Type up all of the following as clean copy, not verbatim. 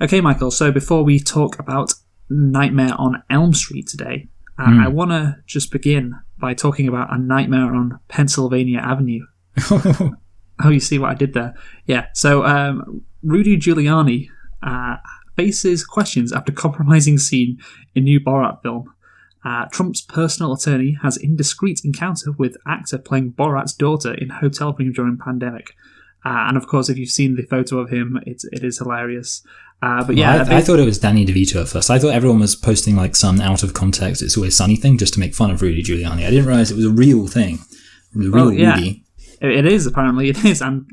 Okay, Michael, so before we talk about Nightmare on Elm Street today, I want to just begin by talking about A Nightmare on Pennsylvania Avenue. Oh, you see what I did there? Yeah, so Rudy Giuliani faces questions after compromising scene in new Borat film. Trump's personal attorney has indiscreet encounter with actor playing Borat's daughter in hotel room during pandemic. And of course, if you've seen the photo of him, it is hilarious. But yeah, I thought it was Danny DeVito at first. I thought everyone was posting like some out of context It's Always Sunny thing just to make fun of Rudy Giuliani. I didn't realize it was a real thing. Rudy. It is, apparently it is. And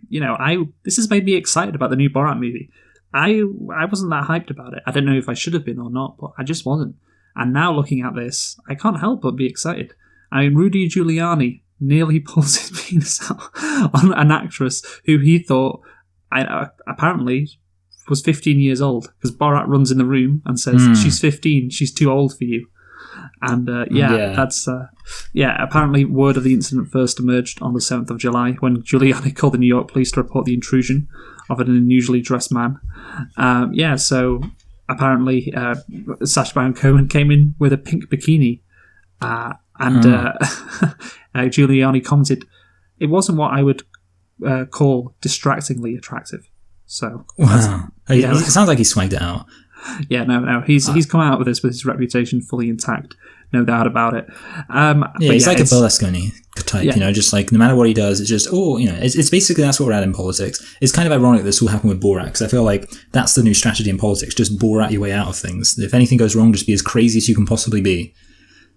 this has made me excited about the new Borat movie. I wasn't that hyped about it. I don't know if I should have been or not, but I just wasn't. And now looking at this, I can't help but be excited. I mean, Rudy Giuliani nearly pulls his penis out on an actress who he thought apparently was 15 years old, because Borat runs in the room and says, she's 15, she's too old for you. And apparently word of the incident first emerged on the 7th of July when Giuliani called the New York police to report the intrusion of an unusually dressed man. So apparently Sacha Baron Cohen came in with a pink bikini, and Giuliani commented, "It wasn't what I would call distractingly attractive." So wow, it sounds like he swagged it out. Yeah, no, he's come out with this with his reputation fully intact, no doubt about it. He's like a Berlusconi type, just like no matter what he does, it's just it's basically that's what we're at in politics. It's kind of ironic this will happen with Borat, because I feel like that's the new strategy in politics: just Borat your way out of things. If anything goes wrong, just be as crazy as you can possibly be.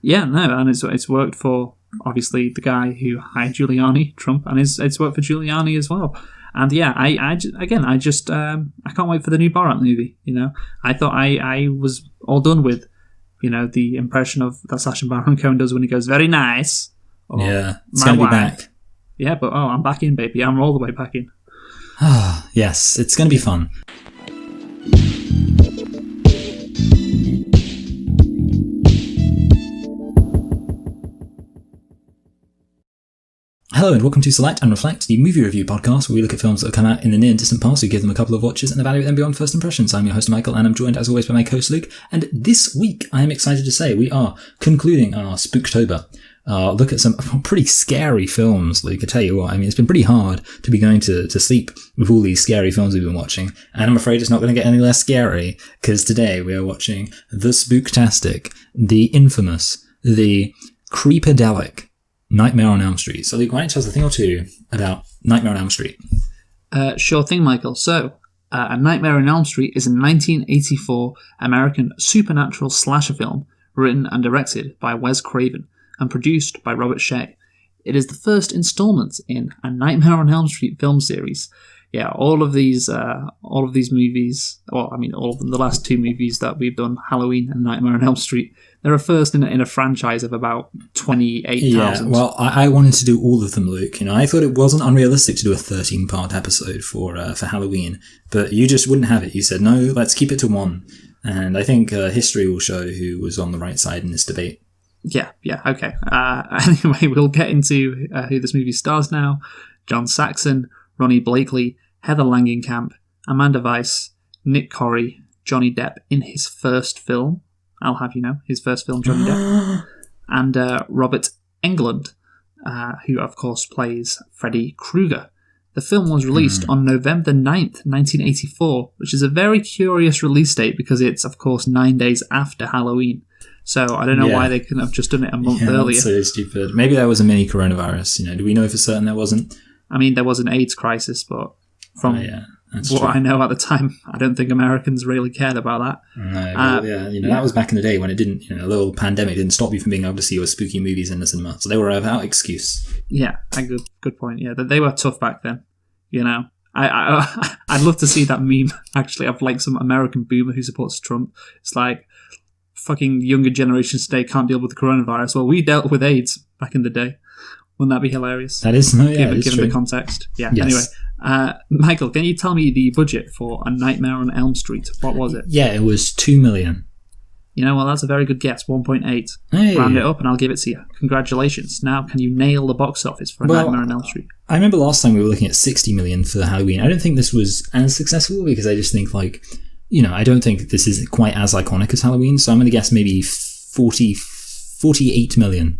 Yeah, no, and it's worked for obviously the guy who hired Giuliani, Trump, and it's worked for Giuliani as well. And yeah, I can't wait for the new Borat movie. I thought I was all done with, the impression of that Sacha Baron Cohen does when he goes, "Very nice." It's going to be back. Yeah, but I'm back in, baby. I'm all the way back in. Yes, it's going to be fun. Hello and welcome to Select and Reflect, the movie review podcast where we look at films that have come out in the near and distant past, we give them a couple of watches and evaluate them beyond first impressions. I'm your host Michael, and I'm joined as always by my co-host Luke, and this week I am excited to say we are concluding our Spooktober. Look at some pretty scary films, Luke. I tell you what, it's been pretty hard to be going to sleep with all these scary films we've been watching, and I'm afraid it's not going to get any less scary, because today we are watching the spooktastic, the infamous, the creepadelic Nightmare on Elm Street. So Luke, why don't you tell us a thing or two about Nightmare on Elm Street? Sure thing, Michael. So, A Nightmare on Elm Street is a 1984 American supernatural slasher film written and directed by Wes Craven and produced by Robert Shea. It is the first installment in A Nightmare on Elm Street film series. Yeah, all of these movies, all of them, the last two movies that we've done, Halloween and Nightmare on Elm Street, they're a first in a franchise of about 28,000. Yeah, well, I wanted to do all of them, Luke. I thought it wasn't unrealistic to do a 13-part episode for Halloween, but you just wouldn't have it. You said, no, let's keep it to one. And I think history will show who was on the right side in this debate. Yeah, okay. Anyway, we'll get into who this movie stars now. John Saxon, Ronnie Blakely, Heather Langenkamp, Amanda Weiss, Nick Corri, Johnny Depp in his first film. I'll have you know, his first film, Johnny Depp. And Robert Englund, who of course plays Freddy Krueger. The film was released on November 9th, 1984, which is a very curious release date because it's of course 9 days after Halloween. So I don't know why they couldn't have just done it a month earlier. That's so stupid. Maybe that was a mini coronavirus. Do we know for certain there wasn't? There was an AIDS crisis, but from what I know at the time, I don't think Americans really cared about that. No, that was back in the day when it didn't, a little pandemic didn't stop you from being able to see your spooky movies in the cinema. So they were without excuse. Yeah, a good point. Yeah, they were tough back then. I'd love to see that meme actually of like some American boomer who supports Trump. It's like, fucking younger generations today can't deal with the coronavirus. Well, we dealt with AIDS back in the day. Wouldn't that be hilarious? That is, given the context. Yeah. Yes. Anyway, Michael, can you tell me the budget for A Nightmare on Elm Street? What was it? Yeah, it was $2 million. Well, that's a very good guess. 1.8. Hey. Round it up, and I'll give it to you. Congratulations. Now, can you nail the box office for A Nightmare on Elm Street? I remember last time we were looking at $60 million for Halloween. I don't think this was as successful because I just think I don't think this is quite as iconic as Halloween, so I'm going to guess maybe 48 million.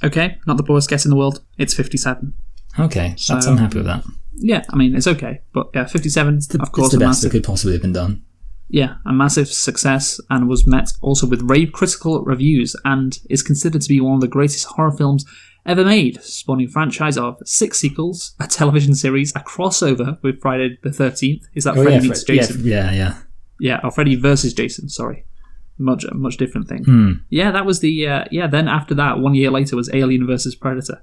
Okay, not the worst guess in the world. It's 57. Okay, I'm happy with that. Yeah, I mean, it's okay. But yeah, 57, of course, it's the best that could possibly have been done. Yeah, a massive success, and was met also with rave critical reviews, and is considered to be one of the greatest horror films ever made, spawning a franchise of 6 sequels, a television series, a crossover with Friday the 13th. Is that Freddy meets Jason? Yeah. Yeah, or Freddy versus Jason, sorry. Much different thing. Yeah, that was the... then after that, 1 year later, was Alien versus Predator.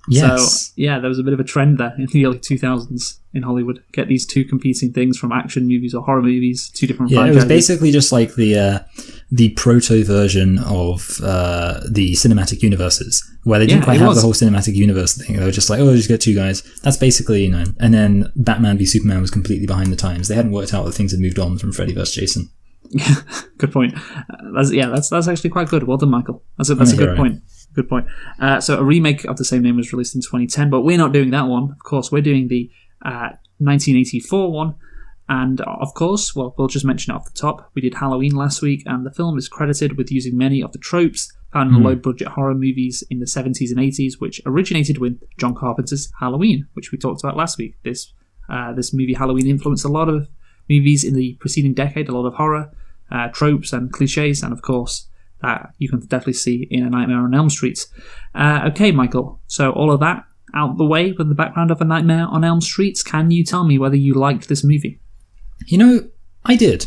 Yes. So, yeah, there was a bit of a trend there in the early 2000s in Hollywood. Get these two competing things from action movies or horror movies, two different franchises. Yeah, it was basically just like the proto version of the cinematic universes, where they didn't quite have the whole cinematic universe thing. They were just like, just get 2 guys. That's basically, and then Batman v Superman was completely behind the times. They hadn't worked out that things had moved on from Freddy vs. Jason. Yeah, good point. That's actually quite good. Well done, Michael. That's a good point. Good point. So a remake of the same name was released in 2010, but we're not doing that one. Of course, we're doing the 1984 one. And of course, well, we'll just mention it off the top. We did Halloween last week, and the film is credited with using many of the tropes found in low-budget horror movies in the 70s and 80s, which originated with John Carpenter's Halloween, which we talked about last week. This movie Halloween influenced a lot of movies in the preceding decade, a lot of horror tropes and cliches, and of course that you can definitely see in A Nightmare on Elm Street. Okay, Michael, so all of that out the way with the background of A Nightmare on Elm Street, can you tell me whether you liked this movie? I did.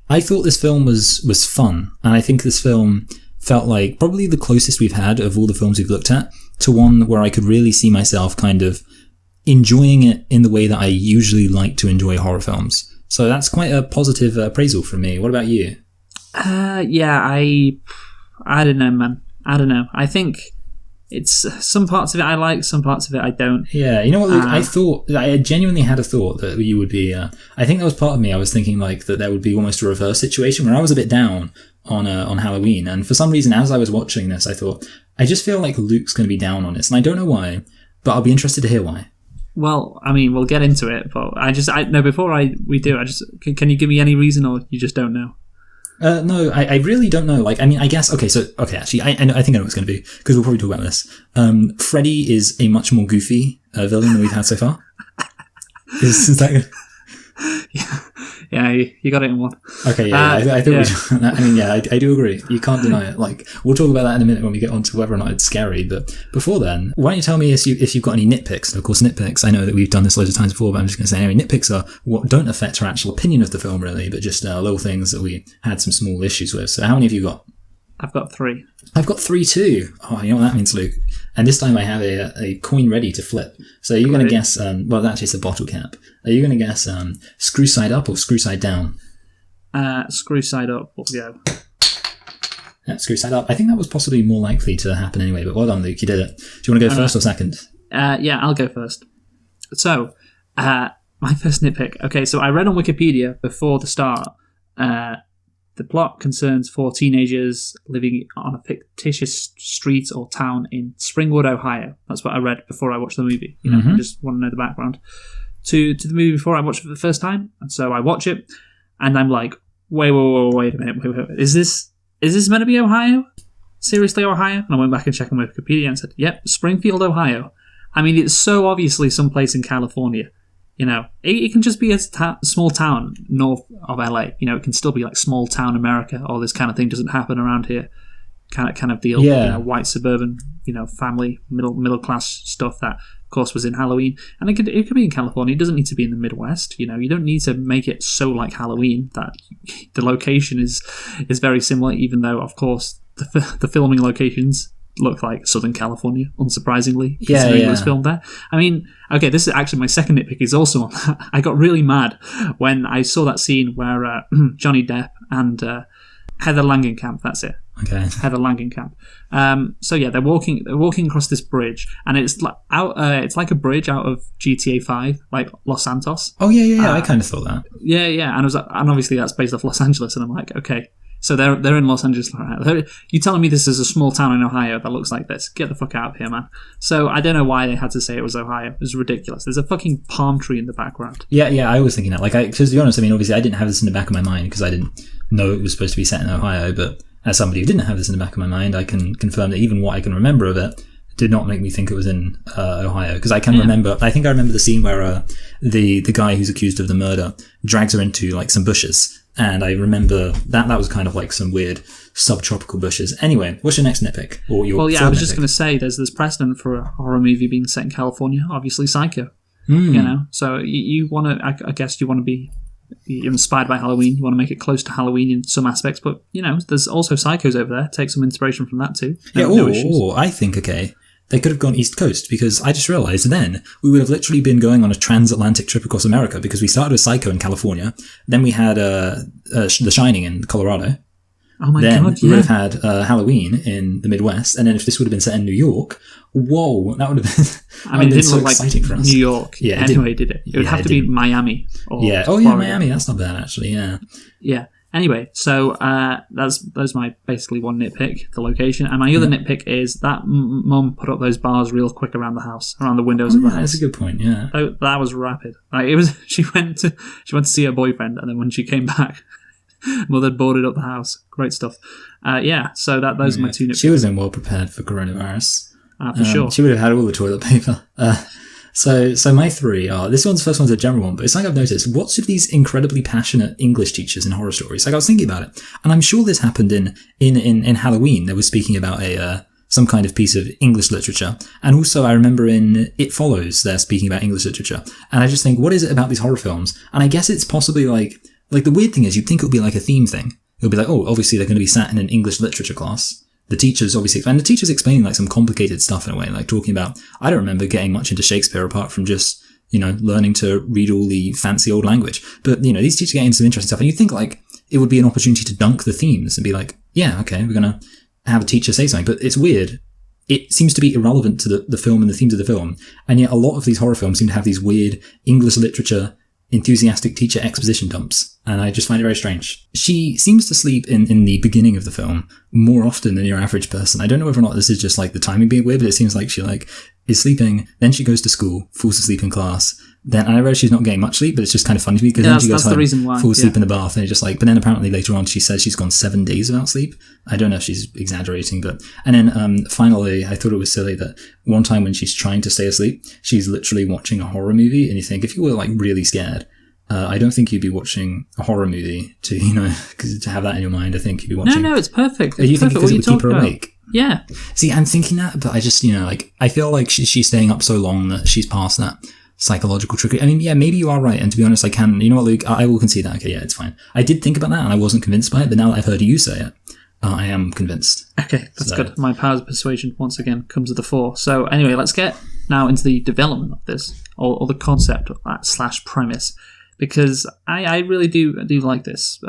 I thought this film was fun, and I think this film felt like probably the closest we've had of all the films we've looked at to one where I could really see myself kind of enjoying it in the way that I usually like to enjoy horror films. So that's quite a positive appraisal from me. What about you? I don't know, man. I don't know. I think it's some parts of it I like, some parts of it I don't. Yeah, you know what, Luke? I genuinely had a thought that you would be... I think that was part of me. I was thinking like that there would be almost a reverse situation where I was a bit down on Halloween, and for some reason, as I was watching this, I thought, I just feel like Luke's going to be down on this, and I don't know why, but I'll be interested to hear why. Well, I mean, we'll get into it, but can you give me any reason, or you just don't know? No, I really don't know. I guess, actually, I think I know what it's going to be, because we'll probably talk about this. Freddy is a much more goofy villain than we've had so far. Is that good? Yeah, you got it in one. Okay, yeah, I think I do agree. You can't deny it. We'll talk about that in a minute when we get on to whether or not it's scary, but before then, why don't you tell me if you've got any nitpicks? And of course, nitpicks, I know that we've done this loads of times before, but I'm just going to say anyway, nitpicks are what don't affect our actual opinion of the film really, but just little things that we had some small issues with. So how many have you got? I've got 3. I've got 3 too. Oh, you know what that means, Luke? And this time I have a coin ready to flip. So you're going to guess, well, actually it's a bottle cap. Are you going to guess screw side up or screw side down? Screw side up, we'll go. Yeah, screw side up. I think that was possibly more likely to happen anyway, but well done, Luke, you did it. Do you want to go first or second? Yeah, I'll go first. So, my first nitpick. Okay, so I read on Wikipedia before the start, the plot concerns 4 teenagers living on a fictitious street or town in Springwood, Ohio. That's what I read before I watched the movie. I just want to know the background to the movie before I watched it for the first time. And so I watch it, and I'm like, wait a minute. Is this meant to be Ohio? Seriously, Ohio? And I went back and checked on Wikipedia and said, yep, Springfield, Ohio. I mean, it's so obviously someplace in California. It can just be a small town north of LA. It can still be like small town America. All this kind of thing doesn't happen around here. Kind of deal. Yeah. White suburban, family, middle class stuff that, of course, was in Halloween. And it could be in California. It doesn't need to be in the Midwest. You don't need to make it so like Halloween that the location is very similar. Even though, of course, the filming locations look like Southern California, unsurprisingly. It was filmed there. I mean, okay, this is actually my second nitpick is also on that. I got really mad when I saw that scene where Johnny Depp and Heather Langenkamp, that's it. Okay. Heather Langenkamp. So yeah, they're walking across this bridge, and it's like it's like a bridge out of GTA 5, like Los Santos. Oh yeah. I kind of thought that. Yeah, and obviously that's based off Los Angeles, and I'm like, okay, So they're in Los Angeles, Ohio. You telling me this is a small town in Ohio that looks like this? Get the fuck out of here, man. So I don't know why they had to say it was Ohio. It was ridiculous. There's a fucking palm tree in the background. Yeah, I was thinking that. Like, because to be honest, I mean, obviously I didn't have this in the back of my mind because I didn't know it was supposed to be set in Ohio, but as somebody who didn't have this in the back of my mind, I can confirm that even what I can remember of it did not make me think it was in Ohio. Because I can remember, I think I remember the scene where the guy who's accused of the murder drags her into like some bushes. And I remember that was kind of like some weird subtropical bushes. Anyway, what's your next nitpick? I was just going to say there's this precedent for a horror movie being set in California, obviously Psycho. You know, so you want to, I guess you want to be inspired by Halloween. You want to make it close to Halloween in some aspects, but you know, there's also Psychos over there. Take some inspiration from that too. No issues. I think, okay, they could have gone East Coast, because I just realized then we would have literally been going on a transatlantic trip across America, because we started with Psycho in California, then we had The Shining in Colorado. Oh my then god! we would have had Halloween in the Midwest, and then if this would have been set in New York, whoa, that would have been. I mean, it didn't so look like exciting for us. New York. Yeah, anyway, did it? It would have to be Miami. Or Florida. Miami. That's not bad actually. Yeah. Yeah. Anyway, so that's my basically one nitpick, the location, and my other nitpick is that mum put up those bars real quick around the house, around the windows of the house. That's a good point. Yeah. So that was rapid. Like it was. She went to see her boyfriend, and then when she came back, mother boarded up the house. Great stuff. So those are my two nitpicks. She was well prepared for coronavirus. For sure. She would have had all the toilet paper. So my three are, first one's a general one, but it's like I've noticed, what's with these incredibly passionate English teachers in horror stories? Like I was thinking about it, and I'm sure this happened in Halloween. They were speaking about some kind of piece of English literature, and also I remember in It Follows they're speaking about English literature, and I just think, what is it about these horror films? And I guess it's possibly like the weird thing is you'd think it would be like a theme thing. It would be like, oh, obviously they're going to be sat in an English literature class. The teacher's explaining like some complicated stuff in a way, like talking about, I don't remember getting much into Shakespeare apart from just, you know, learning to read all the fancy old language. But, you know, these teachers get into some interesting stuff, and you think like it would be an opportunity to dunk the themes and be like, yeah, okay, we're going to have a teacher say something. But it's weird. It seems to be irrelevant to the film and the themes of the film. And yet a lot of these horror films seem to have these weird English literature enthusiastic teacher exposition dumps, and I just find it very strange. She seems to sleep in the beginning of the film more often than your average person. I don't know whether or not this is just like the timing being weird, but it seems like she is sleeping, then she goes to school, falls asleep in class, then, and I realize she's not getting much sleep, but it's just kind of funny to me because then she goes home, falls asleep in the bath, and it's just like, but then apparently later on she says she's gone 7 days without sleep. I don't know if she's exaggerating, but, and then finally I thought it was silly that one time when she's trying to stay asleep, she's literally watching a horror movie, and you think, if you were like really scared, I don't think you'd be watching a horror movie to, you know, because to have that in your mind, I think you'd be watching. No, it's perfect. You think because it would keep her awake? Yeah. See, I'm thinking that, but I just, you know, like, I feel like she's staying up so long that she's past that psychological trickery. I mean, yeah, maybe you are right. And to be honest, you know what, Luke, I will concede that. Okay, yeah, it's fine. I did think about that and I wasn't convinced by it, but now that I've heard you say it, I am conviensed. Okay, that's good. My powers of persuasion once again comes to the fore. So anyway, let's get now into the development of this, or the concept / premise, because I really do like this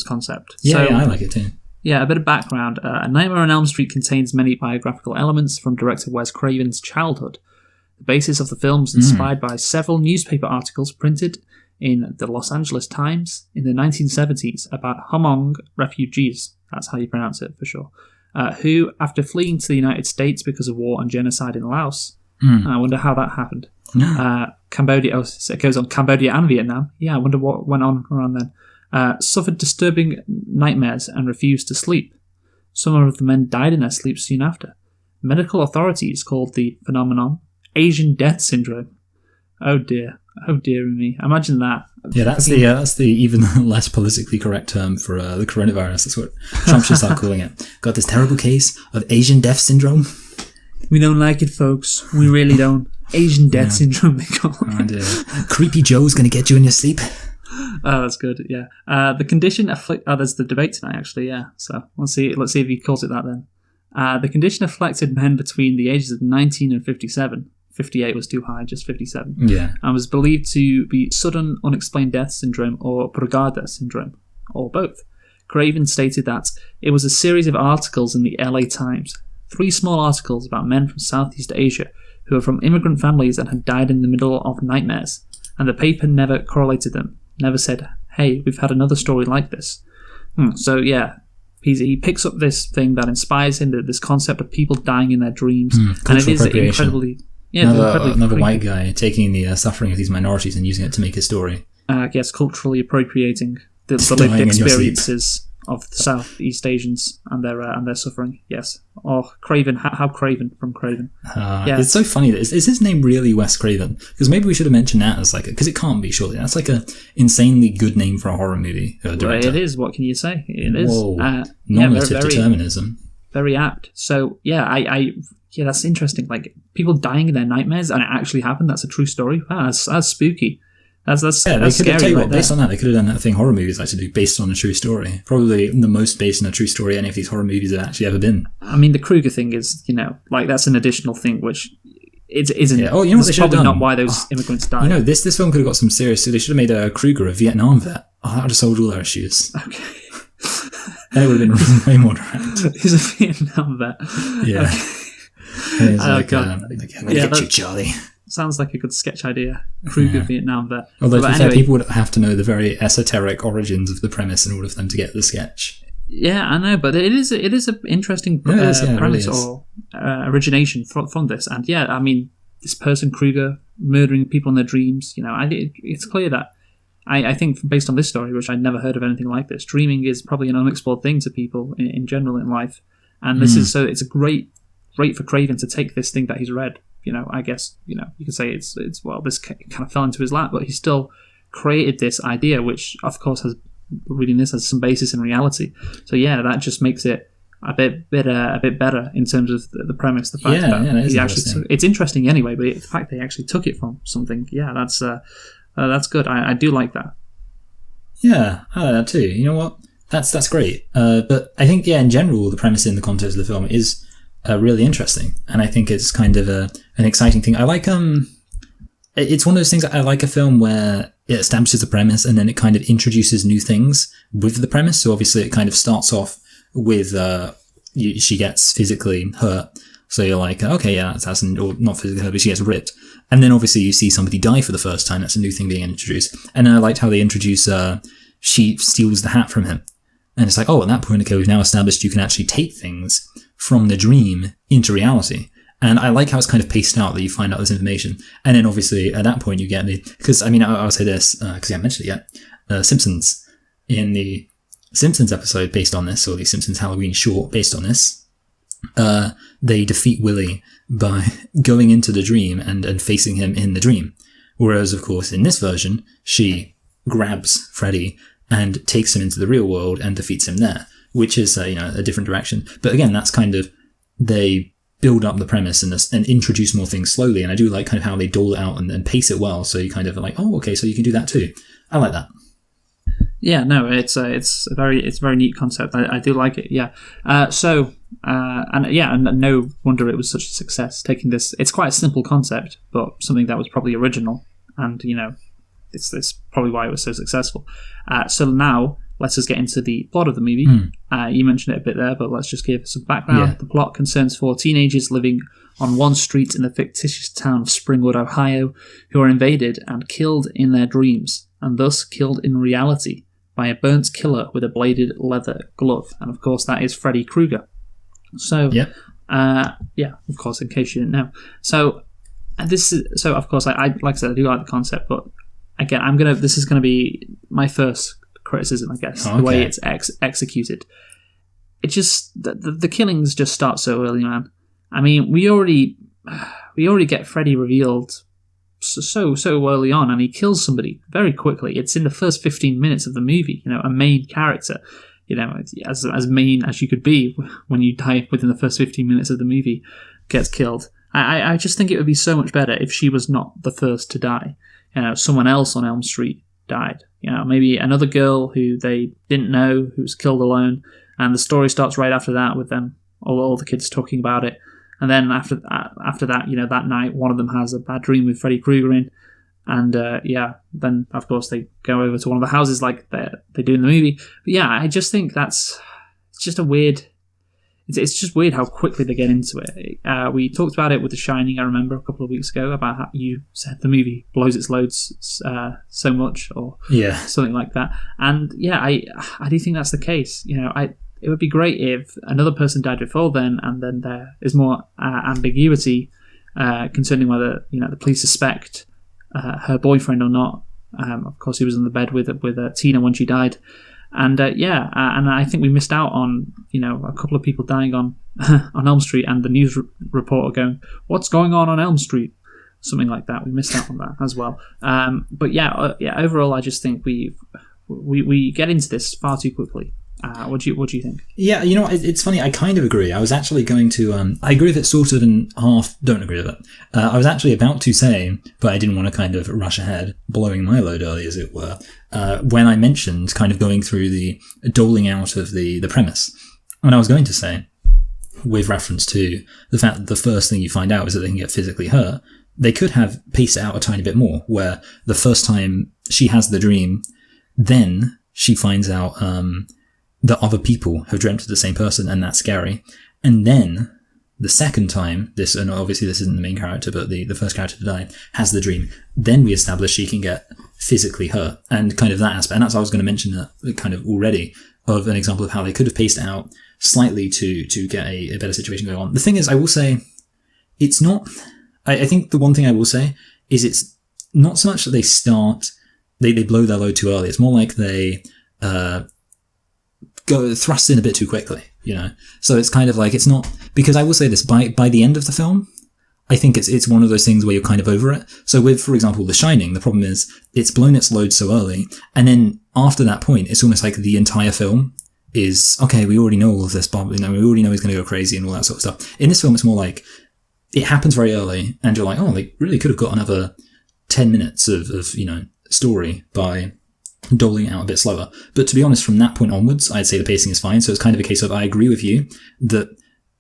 concept. Yeah, I like it too. Yeah, a bit of background. A Nightmare on Elm Street contains many biographical elements from director Wes Craven's childhood. The basis of the film is inspired by several newspaper articles printed in the Los Angeles Times in the 1970s about Hmong refugees, that's how you pronounce it for sure, who, after fleeing to the United States because of war and genocide in Laos, I wonder how that happened. Cambodia, it goes on Cambodia and Vietnam. Yeah, I wonder what went on around then. Suffered disturbing nightmares and refused to sleep. Some of the men died in their sleep soon after. Medical authorities called the phenomenon Asian death syndrome. Oh dear me. Imagine that. Yeah, that's the even less politically correct term for the coronavirus. That's what Trump should start calling it. Got this terrible case of Asian death syndrome. We don't like it, folks. We really don't. Asian death syndrome, they call it. Oh dear. Creepy Joe's going to get you in your sleep. Oh, that's good. Yeah. The condition there's the debate tonight, actually. Yeah. So let's see if he calls it that then. The condition afflicted men between the ages of 19 and 57. 58 was too high, just 57. Yeah. And was believed to be sudden unexplained death syndrome or Brugada syndrome, or both. Craven stated that it was a series of articles in the LA Times, 3 small articles about men from Southeast Asia who were from immigrant families and had died in the middle of nightmares, and the paper never correlated them, never said, hey, we've had another story like this. So yeah, he picks up this thing that inspires him, this concept of people dying in their dreams, and it is incredibly. Yeah, another white guy taking the suffering of these minorities and using it to make his story. Yes, culturally appropriating the lived experiences of the Southeast Asians and their suffering. Yes. Oh, Craven! How Craven from Craven? It's so funny. Is his name really Wes Craven? Because maybe we should have mentioned that as because it can't be, surely. That's like a insanely good name for a horror movie director. Well, it is. What can you say? It is. Whoa. Normative determinism. Very apt. So yeah, yeah, that's interesting. Like people dying in their nightmares, and it actually happened. That's a true story. Wow, that's spooky. That's scary. Based on that, they could have done that thing horror movies like to do, based on a true story. Probably the most based on a true story any of these horror movies have actually ever been. I mean, the Kruger thing is, that's an additional thing which it isn't. Yeah. Oh, you know what they should have done? Not why those immigrants died. This film could have got some serious. So they should have made a Kruger a Vietnam vet. Oh, that would have solved all their issues. Okay. Then it would have been way more direct. He's a Vietnam vet. Yeah. Okay. It's I'm gonna get you, Charlie. Sounds like a good sketch idea. Kruger Vietnam vet. Although, anyway, people would have to know the very esoteric origins of the premise in order for them to get the sketch. Yeah, I know, but it is an interesting premise really or origination from this. And yeah, I mean, this person, Kruger, murdering people in their dreams, it's clear that I think based on this story, which I'd never heard of anything like this, dreaming is probably an unexplored thing to people in general in life. And this is so it's a great for Craven to take this thing that he's read. I guess, you could say it's this kind of fell into his lap, but he still created this idea, which of course has some basis in reality. So yeah, that just makes it a bit better in terms of the premise. The fact that he actually it's interesting anyway, but the fact that he actually took it from something, that's good. I do like that. Yeah, I like that too. You know what? That's great. But I think in general, the premise in the context of the film is really interesting, and I think it's kind of an exciting thing. I like it's one of those things I like a film where it establishes the premise and then it kind of introduces new things with the premise. So obviously it kind of starts off with she gets physically hurt, so you're like, okay, yeah, that's or not physically hurt, but she gets ripped, and then obviously you see somebody die for the first time. That's a new thing being introduced. And then I liked how they introduce she steals the hat from him. And it's like, at that point, okay, we've now established you can actually take things from the dream into reality. And I like how it's kind of paced out that you find out this information. And then obviously at that point you get because I'll say this, because I haven't mentioned it yet, Simpsons, in the Simpsons episode based on this, or the Simpsons Halloween short based on this, they defeat Willy by going into the dream and facing him in the dream. Whereas, of course, in this version, she grabs Freddy and takes him into the real world and defeats him there, which is a different direction. But again, that's kind of, they build up the premise and introduce more things slowly. And I do like kind of how they dole it out and pace it well. So you kind of are like, oh, okay, so you can do that too. I like that. Yeah, no, it's a very neat concept. I do like it. Yeah. And no wonder it was such a success. Taking this, it's quite a simple concept, but something that was probably original, and it's probably why it was so successful. So now let's just get into the plot of the movie. You mentioned it a bit there, but let's just give some background. Yeah. The plot concerns 4 teenagers living on one street in the fictitious town of Springwood, Ohio, who are invaded and killed in their dreams, and thus killed in reality by a burnt killer with a bladed leather glove. And of course, that is Freddy Krueger. So, of course, in case you didn't know. So, of course, I like I said, I do like the concept, but again, this is gonna be my first criticism, I guess. Okay. The way it's executed. It just the killings just start so early, man. I mean, we already get Freddy revealed so early on, and he kills somebody very quickly. It's in the first 15 minutes of the movie. A main character, as main as you could be when you die within the first 15 minutes of the movie, gets killed. I just think it would be so much better if she was not the first to die. Someone else on Elm Street died. Maybe another girl who they didn't know, who was killed alone, and the story starts right after that with them, all the kids talking about it. And then after that, that night, one of them has a bad dream with Freddy Krueger in, and then of course they go over to one of the houses like they do in the movie. But yeah, I just think it's just a weird it's just weird how quickly they get into it. We talked about it with The Shining, I remember, a couple of weeks ago, about how you said the movie blows its loads so much, or something like that. And yeah, I do think that's the case. It would be great if another person died before then, and then there is more ambiguity concerning whether the police suspect her boyfriend or not. Of course, he was in the bed with Tina when she died, and and I think we missed out on a couple of people dying on on Elm Street, and the news reporter going, "What's going on Elm Street?" Something like that. We missed out on that as well. But overall, I just think we get into this far too quickly. What do you think? Yeah, it's funny. I kind of agree. I was actually going to. I agree with it sort of and half. Don't agree with it. I was actually about to say, but I didn't want to kind of rush ahead, blowing my load early, as it were. When I mentioned kind of going through the doling out of the premise, and I was going to say, with reference to the fact that the first thing you find out is that they can get physically hurt, they could have paced it out a tiny bit more, where the first time she has the dream, then she finds out that other people have dreamt of the same person, and that's scary. And then the second time, and obviously this isn't the main character, but the first character to die has the dream, then we establish she can get physically hurt, and kind of that aspect. And that's what I was going to mention that kind of already, of an example of how they could have paced it out slightly to get a better situation going on. The thing is, I will say, it's not... I think the one thing I will say is it's not so much that they blow their load too early. It's more like they go thrust in a bit too quickly, So it's kind of like, it's not, because I will say this, by the end of the film, I think it's one of those things where you're kind of over it. So with, for example, The Shining, the problem is it's blown its load so early, and then after that point, it's almost like the entire film is, okay, we already know all of this, Bob, we already know he's going to go crazy and all that sort of stuff. In this film, it's more like, it happens very early, and you're like, oh, they really could have got another 10 minutes of story by doling it out a bit slower. But to be honest, from that point onwards, I'd say the pacing is fine. So it's kind of a case of, I agree with you that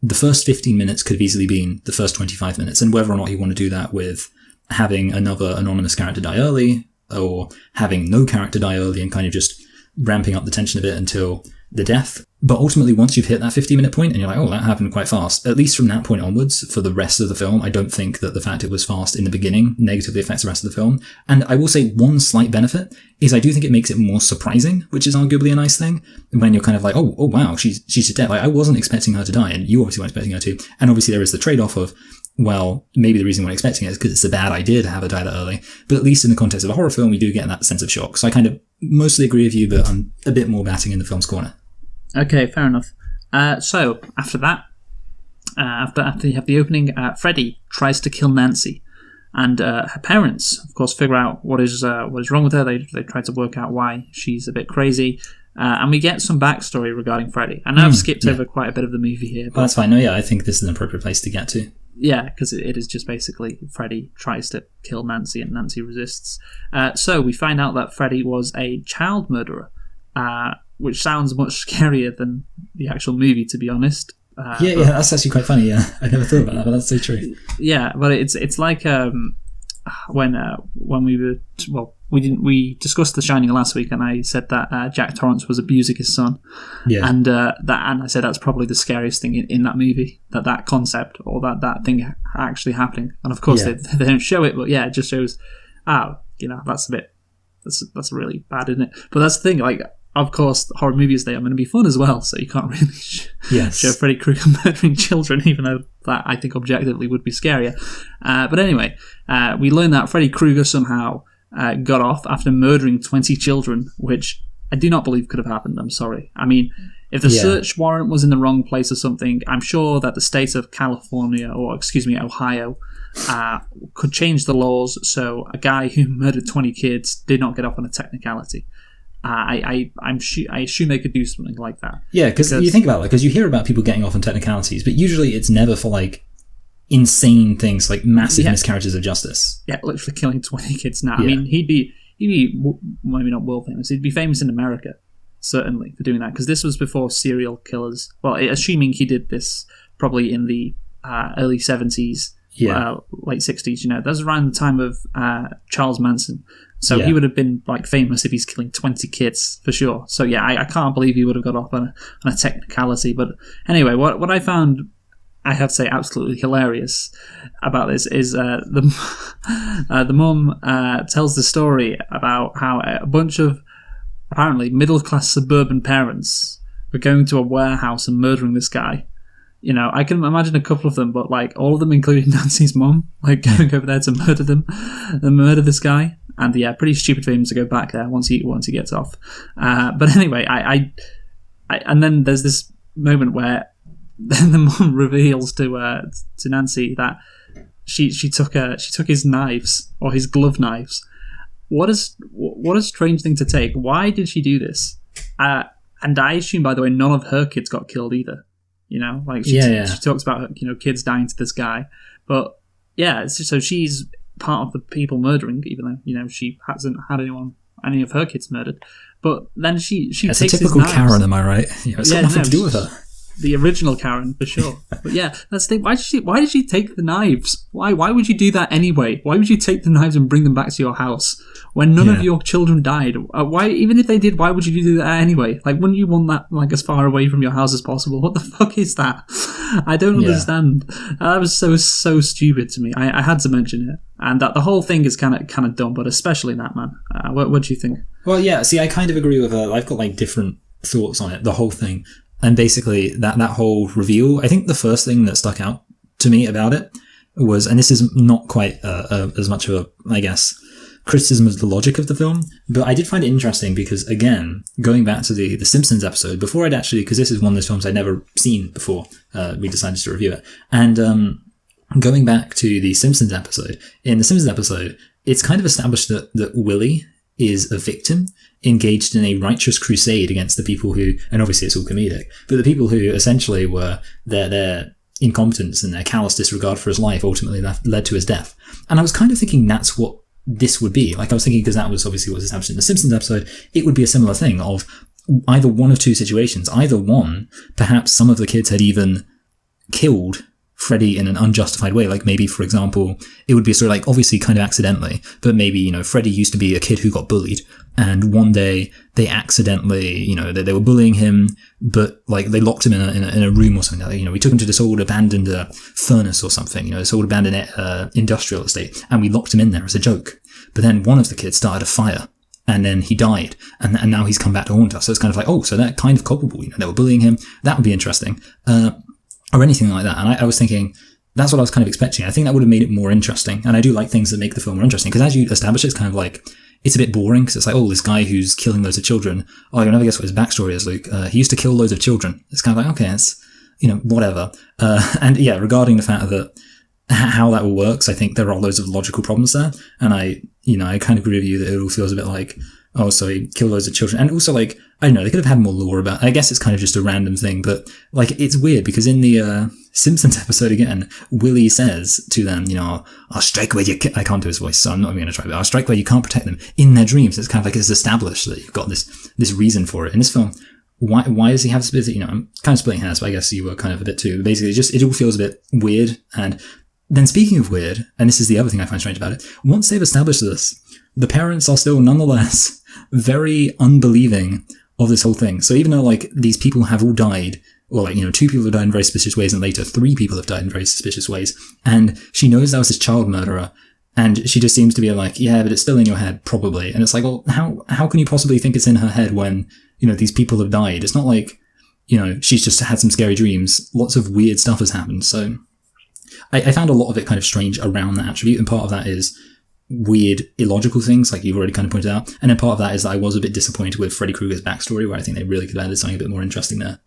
the first 15 minutes could have easily been the first 25 minutes, and whether or not you want to do that with having another anonymous character die early, or having no character die early and kind of just ramping up the tension a bit until the death. But ultimately, once you've hit that 50-minute point and you're like, oh, that happened quite fast, at least from that point onwards, for the rest of the film, I don't think that the fact it was fast in the beginning negatively affects the rest of the film. And I will say one slight benefit is I do think it makes it more surprising, which is arguably a nice thing, when you're kind of like, oh wow, she's dead. Like, I wasn't expecting her to die, and you obviously weren't expecting her to. And obviously there is the trade-off of, well, maybe the reason we're expecting it is because it's a bad idea to have her die that early. But at least in the context of a horror film, we do get that sense of shock. So I kind of mostly agree with you, but I'm a bit more batting in the film's corner. Okay, fair enough. So after that, after you have the opening, Freddy tries to kill Nancy, and her parents, of course, figure out what is wrong with her. They try to work out why she's a bit crazy, and we get some backstory regarding Freddy. I know I've skipped over quite a bit of the movie here, but that's fine. No, yeah, I think this is an appropriate place to get to. Yeah, because it is just basically Freddy tries to kill Nancy, and Nancy resists. So we find out that Freddy was a child murderer. Which sounds much scarier than the actual movie, to be honest. Yeah, that's actually quite funny. Yeah, I never thought about that, but that's so true. Yeah, but it's like when we discussed The Shining last week, and I said that Jack Torrance was abusing his son. Yeah, and I said that's probably the scariest thing in that movie, that concept or that thing actually happening. And of course they don't show it, but yeah, it just shows. That's a bit that's really bad, isn't it? But that's the thing, like. Of course, horror movies, they are going to be fun as well, so you can't really show Freddy Krueger murdering children, even though that, I think, objectively would be scarier. But anyway, we learn that Freddy Krueger somehow got off after murdering 20 children, which I do not believe could have happened, I'm sorry. I mean, if the search warrant was in the wrong place or something, I'm sure that the state of Ohio, could change the laws so a guy who murdered 20 kids did not get off on a technicality. I assume they could do something like that. Yeah, because you think about it, because you hear about people getting off on technicalities, but usually it's never for like insane things like massive miscarriages of justice. Yeah, literally killing 20 kids now. Yeah. I mean, he'd be maybe not world famous. He'd be famous in America, certainly, for doing that, because this was before serial killers. Well, assuming he did this probably in the early 70s, late 60s. That was around the time of Charles Manson. So Yeah. he would have been like famous if he's killing 20 kids for sure. So yeah, I can't believe he would have got off on a technicality. But anyway, what I found, I have to say, absolutely hilarious about this is the mum tells the story about how a bunch of apparently middle-class suburban parents were going to a warehouse and murdering this guy. You know, I can imagine a couple of them, but like all of them, including Nancy's mum, like going over there to murder this guy. And yeah, pretty stupid for him to go back there once he gets off. But anyway, I and then there's this moment where then the mum reveals to Nancy that she took his knives, or his glove knives. What a strange thing to take. Why did she do this? And I assume, by the way, none of her kids got killed either. You know, like she talks about, you know, kids dying to this guy, but yeah, so she's part of the people murdering, even though, you know, she hasn't had any of her kids murdered. But then she It's takes a typical his knives. Karen, am I right? You know, it's got nothing to do with her. The original Karen, for sure. But yeah, that's the thing. Why did she take the knives? Why would you do that anyway? Why would you take the knives and bring them back to your house when none of your children died? Why, even if they did, why would you do that anyway? Like, wouldn't you want that like as far away from your house as possible? What the fuck is that? I don't understand. That was so stupid to me. I had to mention it, and that the whole thing is kind of dumb, but especially that, man. What do you think? Well, yeah. See, I kind of agree with her. I've got like different thoughts on it. The whole thing. And basically, that whole reveal, I think the first thing that stuck out to me about it was, and this is not quite as much of a, I guess, criticism of the logic of the film, but I did find it interesting because, again, going back to the Simpsons episode, before I'd actually, because this is one of those films I'd never seen before we decided to review it, and going back to the Simpsons episode, in the Simpsons episode, it's kind of established that Willie is a victim engaged in a righteous crusade against the people who, and obviously it's all comedic, but the people who essentially were their incompetence and their callous disregard for his life ultimately led to his death. And I was kind of thinking that's what this would be. Like, I was thinking, because that was obviously what was established in the Simpsons episode, it would be a similar thing of either one of two situations. Either one, perhaps some of the kids had even killed Freddy in an unjustified way. Like, maybe, for example, it would be sort of like, obviously kind of accidentally, but maybe, you know, Freddy used to be a kid who got bullied, and one day they accidentally, you know, they were bullying him, but like they locked him in a room or something. Like, you know, we took him to this old abandoned furnace or something, you know, this old abandoned industrial estate, and we locked him in there as a joke. But then one of the kids started a fire, and then he died, and now he's come back to haunt us. So it's kind of like, oh, so they're kind of culpable, you know, they were bullying him. That would be interesting. Or anything like that. And I was thinking, that's what I was kind of expecting. I think that would have made it more interesting. And I do like things that make the film more interesting. Because as you establish, it's kind of like, it's a bit boring. Because it's like, oh, this guy who's killing loads of children. Oh, you'll never guess what his backstory is, Luke. He used to kill loads of children. It's kind of like, okay, it's, you know, whatever. And yeah, regarding the fact that how that all works, I think there are loads of logical problems there. And I kind of agree with you that it all feels a bit like, oh, so he killed loads of children. And also, like, I don't know, they could have had more lore about it. I guess it's kind of just a random thing, but, like, it's weird because in the Simpsons episode again, Willie says to them, you know, I'll strike where you can't. I can't do his voice, so I'm not even going to try, but I'll strike where you can't protect them in their dreams. It's kind of like it's established that you've got this reason for it. In this film, why does he have this bit, you know, I'm kind of splitting hairs, but I guess you were kind of a bit too. But basically, it all feels a bit weird. And then speaking of weird, and this is the other thing I find strange about it, once they've established this, the parents are still nonetheless very unbelieving of this whole thing. So even though, like, these people have all died, or, like, you know, 2 people have died in very suspicious ways, and later 3 people have died in very suspicious ways, and she knows that was his child murderer, and she just seems to be like, yeah, but it's still in your head, probably. And it's like, well, how can you possibly think it's in her head when, you know, these people have died? It's not like, you know, she's just had some scary dreams. Lots of weird stuff has happened. So I found a lot of it kind of strange around that attribute, and part of that is weird, illogical things, like you've already kind of pointed out. And then part of that is that I was a bit disappointed with Freddy Krueger's backstory, where I think they really could have added something a bit more interesting there.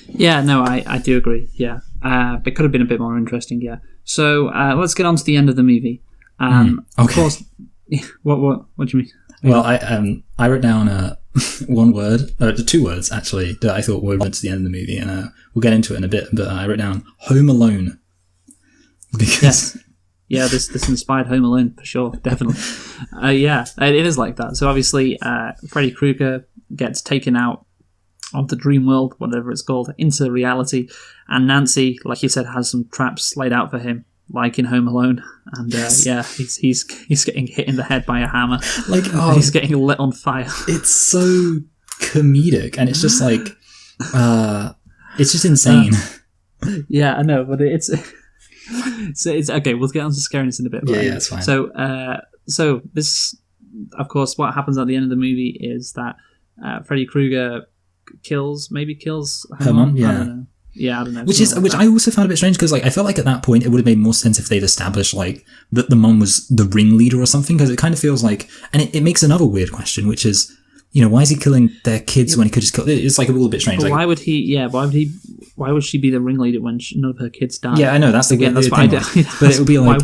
Yeah, no, I do agree, yeah. It could have been a bit more interesting, yeah. So let's get on to the end of the movie. Okay. Of course, what do you mean? Well, I wrote down one word, 2 words actually, that I thought were relevant to the end of the movie, and we'll get into it in a bit, but I wrote down Home Alone. Because... Yes. Yeah, this inspired Home Alone, for sure, definitely. Yeah, it is like that. So obviously, Freddy Krueger gets taken out of the dream world, whatever it's called, into reality, and Nancy, like you said, has some traps laid out for him like in Home Alone, and he's getting hit in the head by a hammer. Like, he's getting lit on fire. It's so comedic, and it's just like, it's just insane. Yeah, I know, but it's okay. We'll get on to scariness in a bit. Yeah, it's fine. So this, of course, what happens at the end of the movie is that Freddy Krueger kills her mum. Yeah, I don't know. Which I also found a bit strange, because like I felt like at that point it would have made more sense if they'd established like that the mum was the ringleader or something, because it kind of feels like, and it makes another weird question, which is, why is he killing their kids when he could just kill? It's like a little bit strange. But like, why would he? Yeah, why would she be the ringleader when none of her kids died? Yeah, I know that's the weird thing. But it would be like,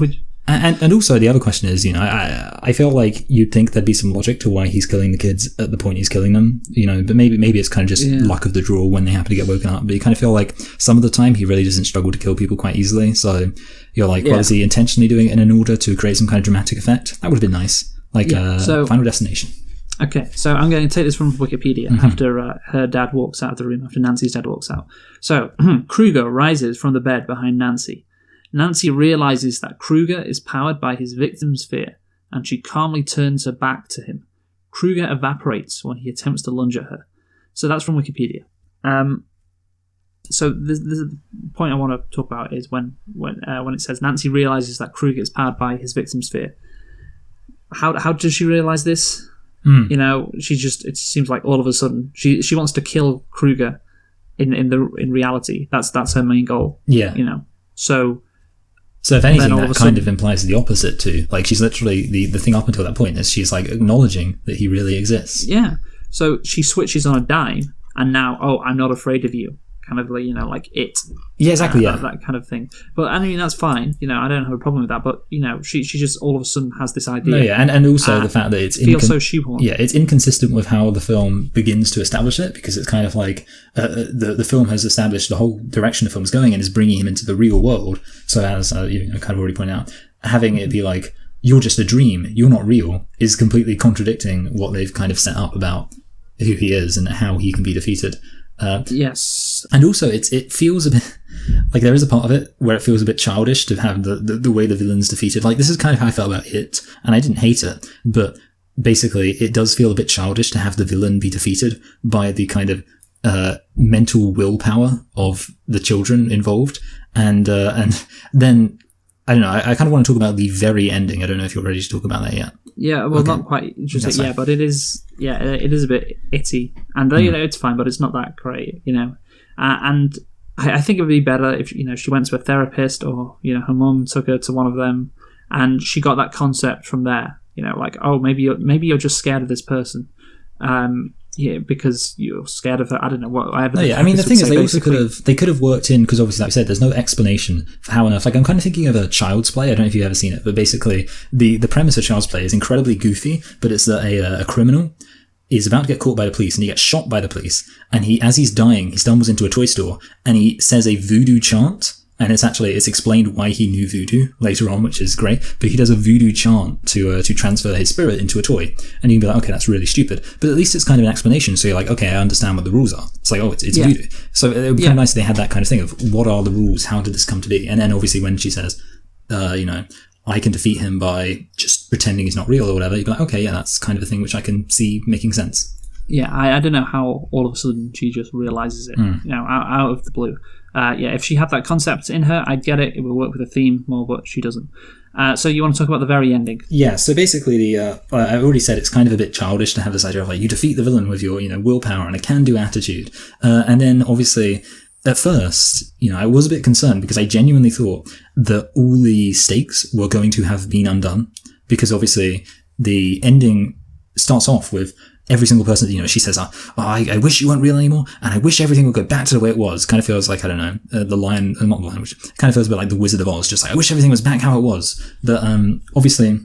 and also the other question is, I feel like you'd think there'd be some logic to why he's killing the kids at the point he's killing them, but maybe it's kind of just luck of the draw when they happen to get woken up. But you kind of feel like some of the time he really doesn't struggle to kill people quite easily. So you're like, well, is he intentionally doing it in order to create some kind of dramatic effect? That would have been nice, like Final Destination. Okay, so I'm going to take this from Wikipedia after her dad walks out of the room, after Nancy's dad walks out. So, Krueger rises from the bed behind Nancy. Nancy realizes that Krueger is powered by his victim's fear, and she calmly turns her back to him. Krueger evaporates when he attempts to lunge at her. So that's from Wikipedia. So the point I want to talk about is when it says Nancy realizes that Krueger is powered by his victim's fear. How does she realize this? It seems like all of a sudden she wants to kill Krueger in reality. That's her main goal. Yeah. So if anything, that kind of implies the opposite too. Like, she's literally the thing up until that point is she's like acknowledging that he really exists. Yeah. So she switches on a dime, and now, I'm not afraid of you. Kind of like, like it. Yeah, exactly. That kind of thing. But I mean, that's fine. I don't have a problem with that. But she just all of a sudden has this idea. No, yeah, and also the fact that it's feels so shoehorned. Yeah, it's inconsistent with how the film begins to establish it, because it's kind of like the film has established the whole direction the film's going in is bringing him into the real world. So as you kind of already pointed out, having it be like, you're just a dream, you're not real, is completely contradicting what they've kind of set up about who he is and how he can be defeated. Yes. And also it feels a bit like there is a part of it where it feels a bit childish to have the way the villain's defeated. Like, this is kind of how I felt about it, and I didn't hate it, but basically it does feel a bit childish to have the villain be defeated by the kind of mental willpower of the children involved. And then I don't know, I kind of want to talk about the very ending. I don't know if you're ready to talk about that yet. Yeah, well, okay. Not quite just yet, but it is a bit itty, and it's fine, but it's not that great, and I think it would be better if she went to a therapist, or her mum took her to one of them, and she got that concept from there, like, oh, maybe you're just scared of this person, because you're scared of her. I don't know what. I mean, the thing is, they also could have worked in, because obviously, like I said, there's no explanation for how on earth. Like, I'm kind of thinking of a Child's Play. I don't know if you've ever seen it, but basically, the premise of Child's Play is incredibly goofy. But it's that a criminal is about to get caught by the police, and he gets shot by the police. And as he's dying, he stumbles into a toy store, and he says a voodoo chant. And it's explained why he knew voodoo later on, which is great. But he does a voodoo chant to transfer his spirit into a toy. And you can be like, okay, that's really stupid. But at least it's kind of an explanation. So you're like, okay, I understand what the rules are. It's like, oh, it's voodoo. So it would be kind of nice if they had that kind of thing of what are the rules? How did this come to be? And then obviously when she says, I can defeat him by just pretending he's not real or whatever, you'd be like, okay, yeah, that's kind of a thing which I can see making sense. Yeah, I don't know how all of a sudden she just realizes it, out of the blue. If she had that concept in her, I'd get it. It would work with the theme more, but she doesn't. So you want to talk about the very ending? Yeah, so basically I've already said it's kind of a bit childish to have this idea of like, you defeat the villain with your, willpower and a can-do attitude. And then obviously, at first, I was a bit concerned because I genuinely thought that all the stakes were going to have been undone, because obviously the ending starts off with every single person, she says, I wish you weren't real anymore, and I wish everything would go back to the way it was. Kind of feels like, I don't know, not the Lion, which kind of feels a bit like the Wizard of Oz, just like, I wish everything was back how it was. But obviously,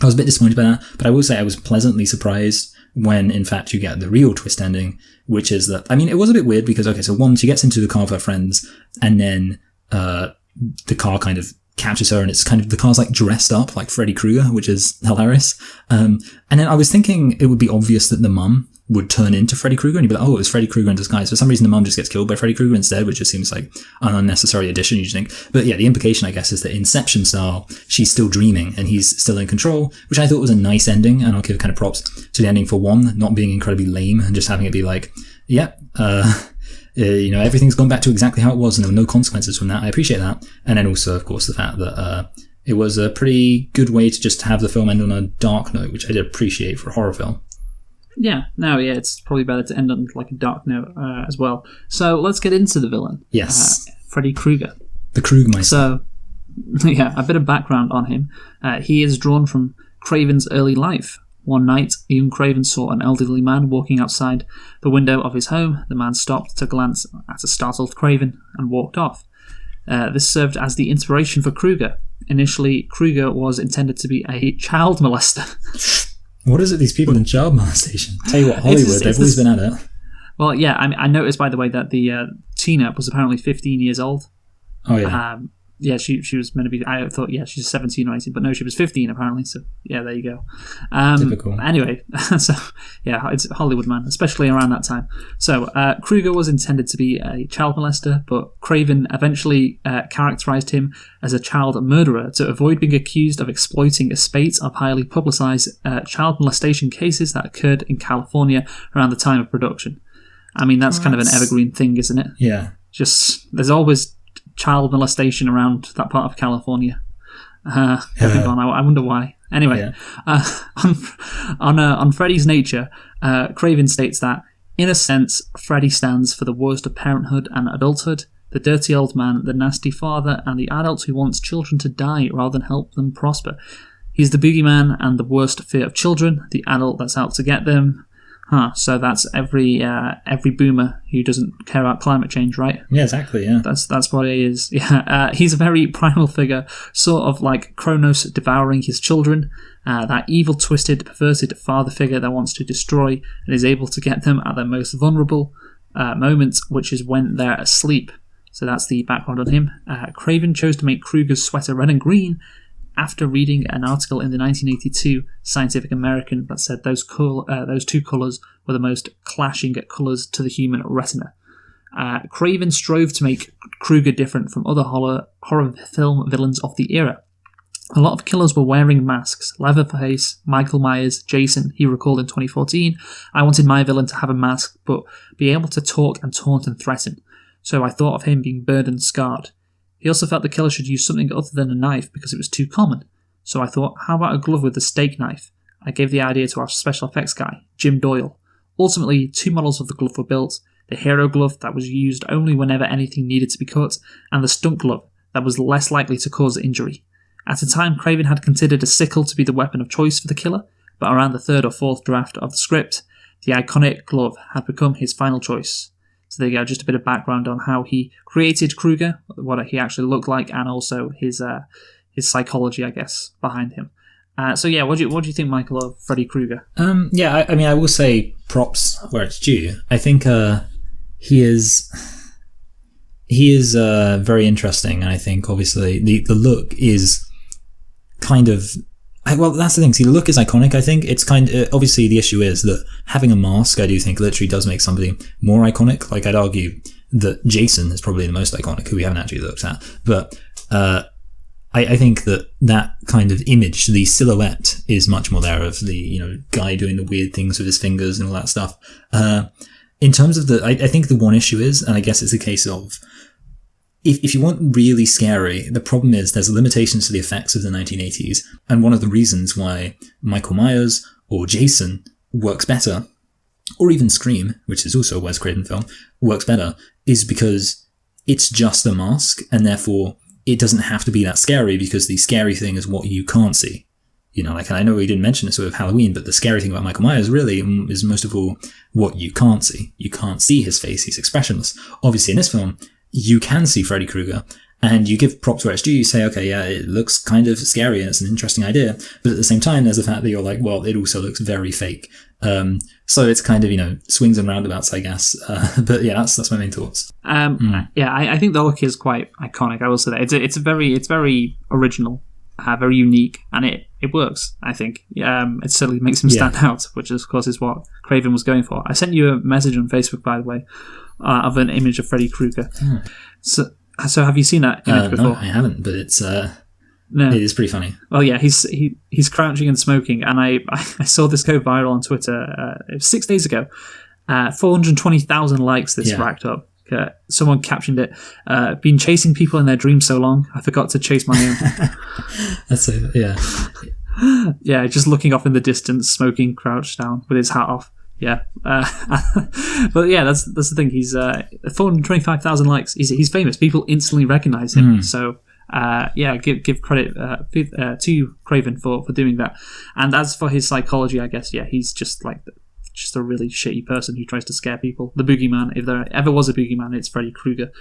I was a bit disappointed by that, but I will say I was pleasantly surprised when, in fact, you get the real twist ending, which is that, I mean, it was a bit weird because, okay, so one, she gets into the car with her friends, and then the car kind of captures her, and it's kind of, the car's like dressed up like Freddy Krueger, which is hilarious. And then I was thinking it would be obvious that the mum would turn into Freddy Krueger, and you'd be like, oh, it was Freddy Krueger in disguise. For some reason, the mum just gets killed by Freddy Krueger instead, which just seems like an unnecessary addition, you think. But yeah, the implication, I guess, is that Inception style, she's still dreaming and he's still in control, which I thought was a nice ending, and I'll give kind of props to the ending for one, not being incredibly lame and just having it be like, everything's gone back to exactly how it was and there were no consequences from that. I appreciate that. And then also, of course, the fact that it was a pretty good way to just have the film end on a dark note, which I did appreciate for a horror film. Yeah, it's probably better to end on like a dark note as well. So let's get into the villain. Yes. Freddy Krueger. The Krugmeister. So, yeah, a bit of background on him. He is drawn from Craven's early life. One night, young Craven saw an elderly man walking outside the window of his home. The man stopped to glance at a startled Craven and walked off. This served as the inspiration for Krueger. Initially, Krueger was intended to be a child molester. What is it, these people in child molestation? Tell you what, Hollywood, they've always been at it. Well, yeah, I noticed, by the way, that the Tina was apparently 15 years old. Oh, yeah. She was meant to be, I thought, she's 17 or 18, but no, she was 15 apparently, so yeah, there you go. Typical. Anyway, so yeah, it's Hollywood, man, especially around that time. So Krueger was intended to be a child molester, but Craven eventually characterized him as a child murderer to avoid being accused of exploiting a spate of highly publicized child molestation cases that occurred in California around the time of production. I mean, that's kind of an evergreen thing, isn't it? Yeah. Just, there's always child molestation around that part of California. I wonder why. Anyway, on Freddy's nature, Craven states that, in a sense, Freddy stands for the worst of parenthood and adulthood, the dirty old man, the nasty father, and the adult who wants children to die rather than help them prosper. He's the boogeyman and the worst fear of children, the adult that's out to get them. So that's every boomer who doesn't care about climate change, right? Yeah, exactly, yeah. That's what he is. Yeah, he's a very primal figure, sort of like Kronos devouring his children, that evil, twisted, perverted father figure that wants to destroy and is able to get them at their most vulnerable moments, which is when they're asleep. So that's the background on him. Craven chose to make Krueger's sweater red and green after reading an article in the 1982 Scientific American that said those two colours were the most clashing colours to the human retina. Craven strove to make Krueger different from other horror film villains of the era. A lot of killers were wearing masks. Leatherface, Michael Myers, Jason, he recalled in 2014, I wanted my villain to have a mask but be able to talk and taunt and threaten. So I thought of him being burned and scarred. He also felt the killer should use something other than a knife because it was too common. So I thought, how about a glove with a steak knife? I gave the idea to our special effects guy, Jim Doyle. Ultimately, 2 models of the glove were built, the hero glove that was used only whenever anything needed to be cut, and the stunt glove that was less likely to cause injury. At the time, Craven had considered a sickle to be the weapon of choice for the killer, but around the 3rd or 4th draft of the script, the iconic glove had become his final choice. So there you go, just a bit of background on how he created Krueger, what he actually looked like, and also his psychology, I guess, behind him. So yeah, what do you think, Michael, of Freddy Krueger? I will say props where it's due. I think he is very interesting, and I think obviously the look is kind of. Well, that's the thing. See, the look is iconic, I think. It's obviously the issue is that having a mask, I do think, literally does make somebody more iconic. Like, I'd argue that Jason is probably the most iconic, who we haven't actually looked at. But I think that kind of image, the silhouette, is much more there of the, guy doing the weird things with his fingers and all that stuff. In terms of I think the one issue is, and I guess it's a case of, if you want really scary, the problem is there's limitations to the effects of the 1980s, and one of the reasons why Michael Myers or Jason works better, or even Scream, which is also a Wes Craven film, works better, is because it's just a mask, and therefore it doesn't have to be that scary, because the scary thing is what you can't see. And I know we didn't mention this with Halloween, but the scary thing about Michael Myers really is most of all what you can't see. You can't see his face, he's expressionless. Obviously in this film, you can see Freddy Krueger, and you give props where it's due. You say, okay, yeah, it looks kind of scary and it's an interesting idea, but at the same time, there's the fact that you're like, well, it also looks very fake. So it's kind of, swings and roundabouts, I guess. But yeah, that's my main thoughts. Yeah, I think the look is quite iconic. I will say that it's very original, very unique, and it works, I think. It certainly makes him stand out, which of course is what Craven was going for. I sent you a message on Facebook, by the way, of an image of Freddy Krueger. So have you seen that image before? No, I haven't, but it's it is pretty funny. Well, yeah, he's crouching and smoking, and I saw this go viral on Twitter 6 days ago. 420,000 likes this racked up. Someone captioned it, been chasing people in their dreams so long, I forgot to chase my own. Yeah, just looking off in the distance, smoking, crouched down with his hat off. Yeah. But yeah, that's the thing. He's 425,000 likes. He's famous. People instantly recognize him. So give credit to Craven for doing that. And as for his psychology, I guess, he's just like just a really shitty person who tries to scare people. The boogeyman, if there ever was a boogeyman, it's Freddy Krueger.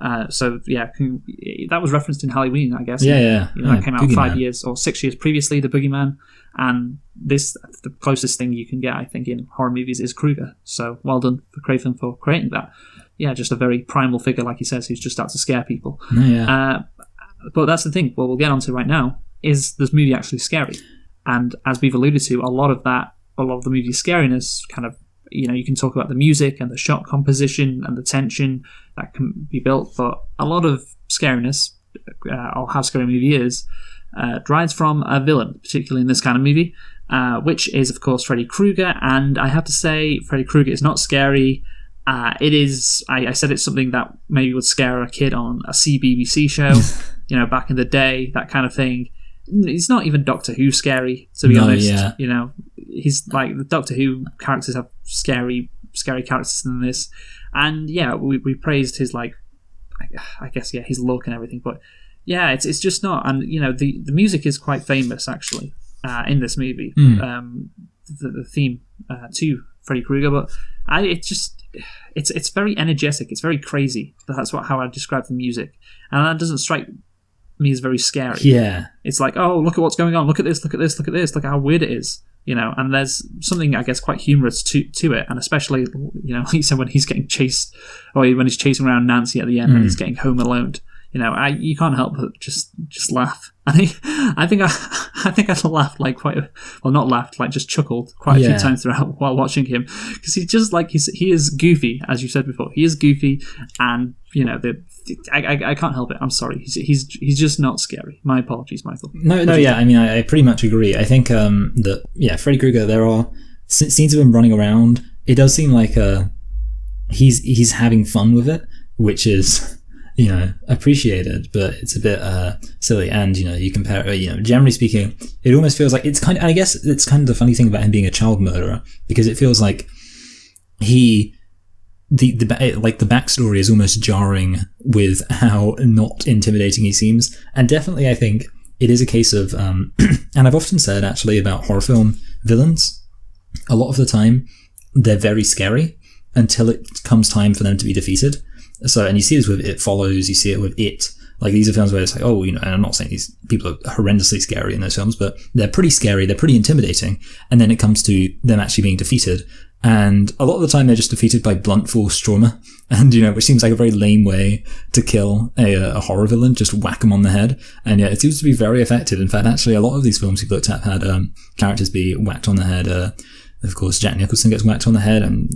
That was referenced in Halloween, I guess. That came out 5 years or 6 years previously, the boogeyman. And the closest thing you can get, I think, in horror movies is Krueger. So well done for Craven for creating that. Yeah, just a very primal figure, like he says, who's just out to scare people. But that's the thing. What we'll get onto right now is this movie actually scary? And as we've alluded to, a lot of the movie's scariness kind of, you can talk about the music and the shot composition and the tension that can be built, but a lot of scariness, or how scary a movie is, derives from a villain, particularly in this kind of movie, which is, of course, Freddy Krueger. And I have to say, Freddy Krueger is not scary. It is, I said it's something that maybe would scare a kid on a CBBC show, back in the day, that kind of thing. It's not even Doctor Who scary, to be honest. He's like, the Doctor Who characters have scary characters than this. And we praised his, like, I guess, his look and everything, but it's just not. And the music is quite famous, actually, in this movie. The theme to Freddy Krueger, but it's very energetic. It's very crazy. That's how I describe the music, and that doesn't strike me as very scary. It's like, oh, look at what's going on. Look at this. Look at this. Look at this. Look at how weird it is. And there's something, I guess, quite humorous to it, and especially, like you said, when he's getting chased, or when he's chasing around Nancy at the end, and he's getting home alone. You can't help but just laugh. I think I laughed like not laughed, like just chuckled quite a few times throughout while watching him, because he's just like he is goofy, as you said before. He is goofy, and I can't help it. I'm sorry. He's just not scary. My apologies, Michael. No. I mean, I pretty much agree. I think that Freddy Krueger. There are scenes of him running around. It does seem like he's having fun with it, which is appreciated, but it's a bit silly. And you compare generally speaking, it almost feels like it's kind of, and I guess it's kind of the funny thing about him being a child murderer, because it feels like the backstory is almost jarring with how not intimidating he seems. And definitely, I think it is a case of and I've often said actually about horror film villains, a lot of the time they're very scary until it comes time for them to be defeated. So, and you see this with It Follows, you see it with It. Like, these are films where it's like, and I'm not saying these people are horrendously scary in those films, but they're pretty scary, they're pretty intimidating, and then it comes to them actually being defeated. And a lot of the time they're just defeated by blunt force trauma, and, which seems like a very lame way to kill a horror villain, just whack them on the head. And it seems to be very effective. In fact, actually, a lot of these films we've looked at had characters be whacked on the head. Of course, Jack Nicholson gets whacked on the head, and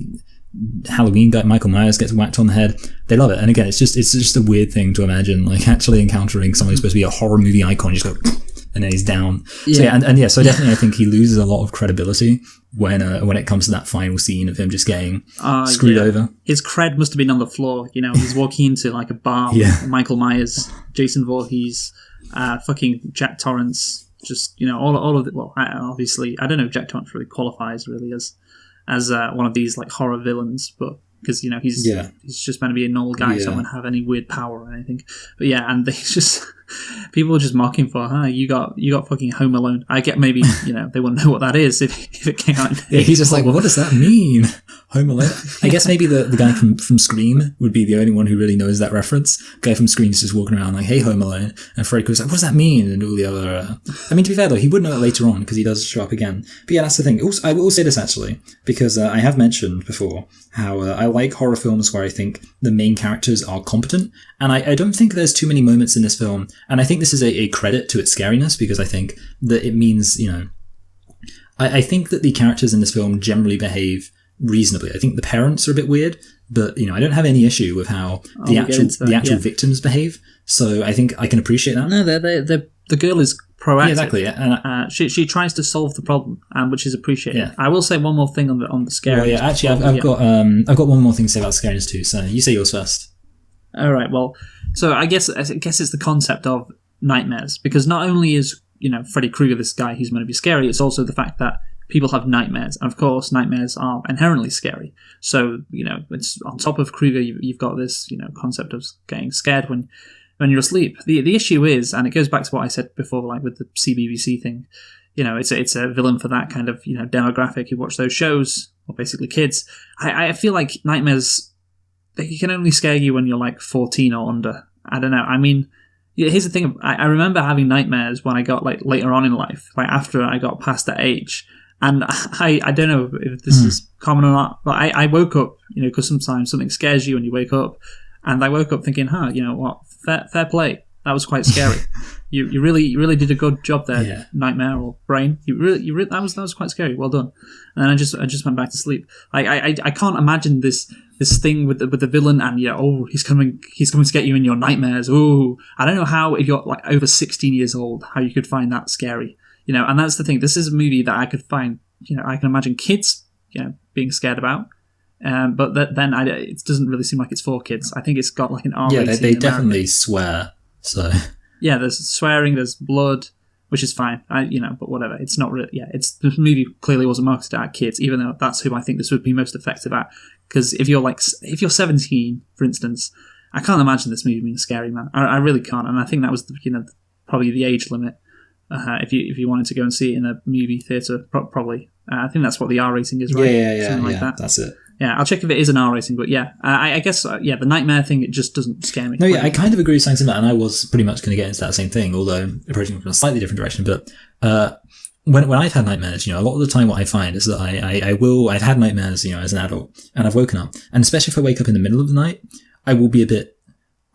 Halloween guy Michael Myers gets whacked on the head. They love it. And again, it's just a weird thing to imagine, like actually encountering someone who's supposed to be a horror movie icon, you just go and then he's down. So so definitely I think he loses a lot of credibility when it comes to that final scene of him just getting screwed over. His cred must have been on the floor. He's walking into like a bar with Michael Myers, Jason Voorhees, fucking Jack Torrance, just all of it. Well, obviously I don't know if Jack Torrance really qualifies really as one of these like horror villains, but because he's just meant to be a normal guy, so I don't have any weird power or anything. But and they just people are just mocking for, you got fucking Home Alone. I get maybe they wouldn't know what that is if it came out. He's just like, well, what does that mean? Home Alone. I guess maybe the guy from Scream would be the only one who really knows that reference. The guy from Scream's just walking around like, hey, Home Alone, and Freddy goes like, what does that mean? And all the other. I mean, to be fair though, he would know it later on because he does show up again. But that's the thing. Also, I will say this actually, because I have mentioned before how I like horror films where I think the main characters are competent, and I don't think there's too many moments in this film And I think this is a credit to its scariness, because I think that it means, I think that the characters in this film generally behave reasonably. I think the parents are a bit weird, but I don't have any issue with how the actual victims behave. So I think I can appreciate that. No, the girl is proactive. Yeah, exactly. And she tries to solve the problem, which is appreciated. Yeah. I will say one more thing on the scary. Well, yeah, actually, I've got one more thing to say about scariness too. So you say yours first. All right. Well, so I guess it's the concept of nightmares, because not only is Freddy Krueger this guy who's meant to be scary, it's also the fact that people have nightmares, and of course nightmares are inherently scary. So it's on top of Krueger, you've got this concept of getting scared when you're asleep. The issue is, and it goes back to what I said before, like with the CBBC thing, it's a villain for that kind of demographic who watch those shows, or basically kids. I feel like nightmares, they can only scare you when you're like 14 or under. I don't know. I mean, here's the thing. I remember having nightmares when I got like later on in life, like after I got past that age. And I don't know if this is common or not, but I woke up, because sometimes something scares you and you wake up, and I woke up thinking, what, fair play. That was quite scary. you really did a good job there, Nightmare or Brain. That was quite scary. Well done. And then I just went back to sleep. I can't imagine this thing with the villain, and he's coming to get you in your nightmares. Oh, I don't know how, if you're like over 16 years old, how you could find that scary. And that's the thing. This is a movie that I could find, I can imagine kids, being scared about. But then it doesn't really seem like it's for kids. I think it's got like an R rating. Yeah, they definitely swear. So yeah, there's swearing, there's blood, which is fine. But whatever. It's not really. Yeah, the movie clearly wasn't marketed at kids, even though that's who I think this would be most effective at. Because if you're 17, for instance, I can't imagine this movie being scary, man. I really can't. And I think that was probably the age limit. If you wanted to go and see it in a movie theatre, probably. I think that's what the R rating is, right? Yeah, something like that. That's it. Yeah, I'll check if it is an R rating, but yeah, I guess, the nightmare thing, it just doesn't scare me. No, yeah, I kind of agree with something similar, and I was pretty much going to get into that same thing, although approaching from a slightly different direction. But when I've had nightmares, a lot of the time what I find is that I've had nightmares, as an adult, and I've woken up, and especially if I wake up in the middle of the night, I will be a bit,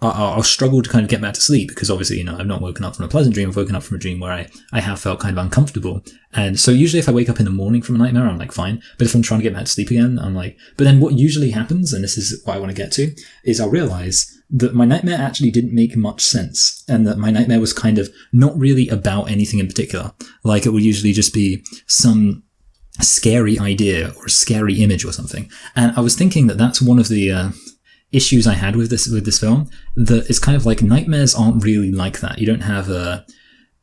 I'll struggle to kind of get back to sleep, because obviously, I've not woken up from a pleasant dream. I've woken up from a dream where I have felt kind of uncomfortable. And so usually if I wake up in the morning from a nightmare, I'm like, fine. But if I'm trying to get back to sleep again, I'm like, but then what usually happens, and this is what I want to get to, is I'll realize that my nightmare actually didn't make much sense, and that my nightmare was kind of not really about anything in particular. Like, it would usually just be some scary idea or a scary image or something. And I was thinking that that's one of the issues I had with this film, that it's kind of like nightmares aren't really like that. You don't have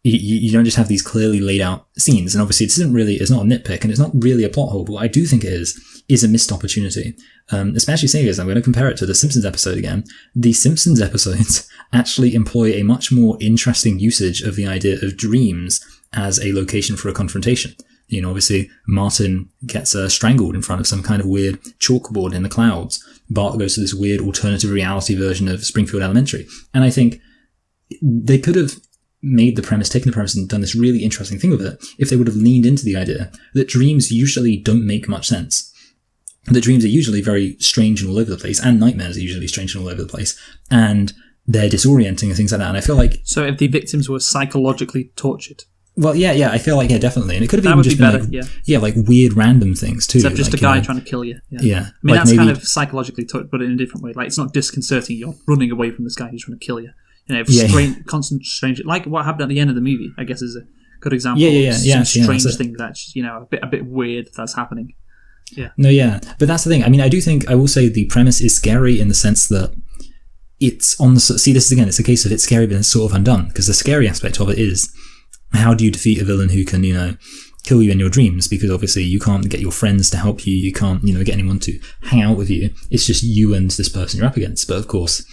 you don't just have these clearly laid out scenes, and obviously it's not a nitpick, and it's not really a plot hole, but what I do think it is a missed opportunity. Especially seeing as I'm going to compare it to the Simpsons episode again. The Simpsons episodes actually employ a much more interesting usage of the idea of dreams as a location for a confrontation. Obviously, Martin gets strangled in front of some kind of weird chalkboard in the clouds. Bart goes to this weird alternative reality version of Springfield Elementary. And I think they could have taken the premise and done this really interesting thing with it if they would have leaned into the idea that dreams usually don't make much sense. That dreams are usually very strange and all over the place, and nightmares are usually strange and all over the place. And they're disorienting and things like that. And I feel like... So if the victims were psychologically tortured... Well, yeah, I feel like, definitely. And it could have even just been better, like weird random things too. Except just a guy trying to kill you. Yeah. I mean, that's kind of psychologically tortured, but in a different way. Like, it's not disconcerting. You're running away from this guy who's trying to kill you. Constant strange... Like what happened at the end of the movie, I guess, is a good example of some strange thing that's, a bit weird that's happening. Yeah. No, yeah. But that's the thing. I mean, I will say the premise is scary in the sense that it's on the... See, this is, again, it's a case of it's scary, but it's sort of undone. Because the scary aspect of it is... How do you defeat a villain who can, kill you in your dreams? Because obviously you can't get your friends to help you. You can't, get anyone to hang out with you. It's just you and this person you're up against. But of course,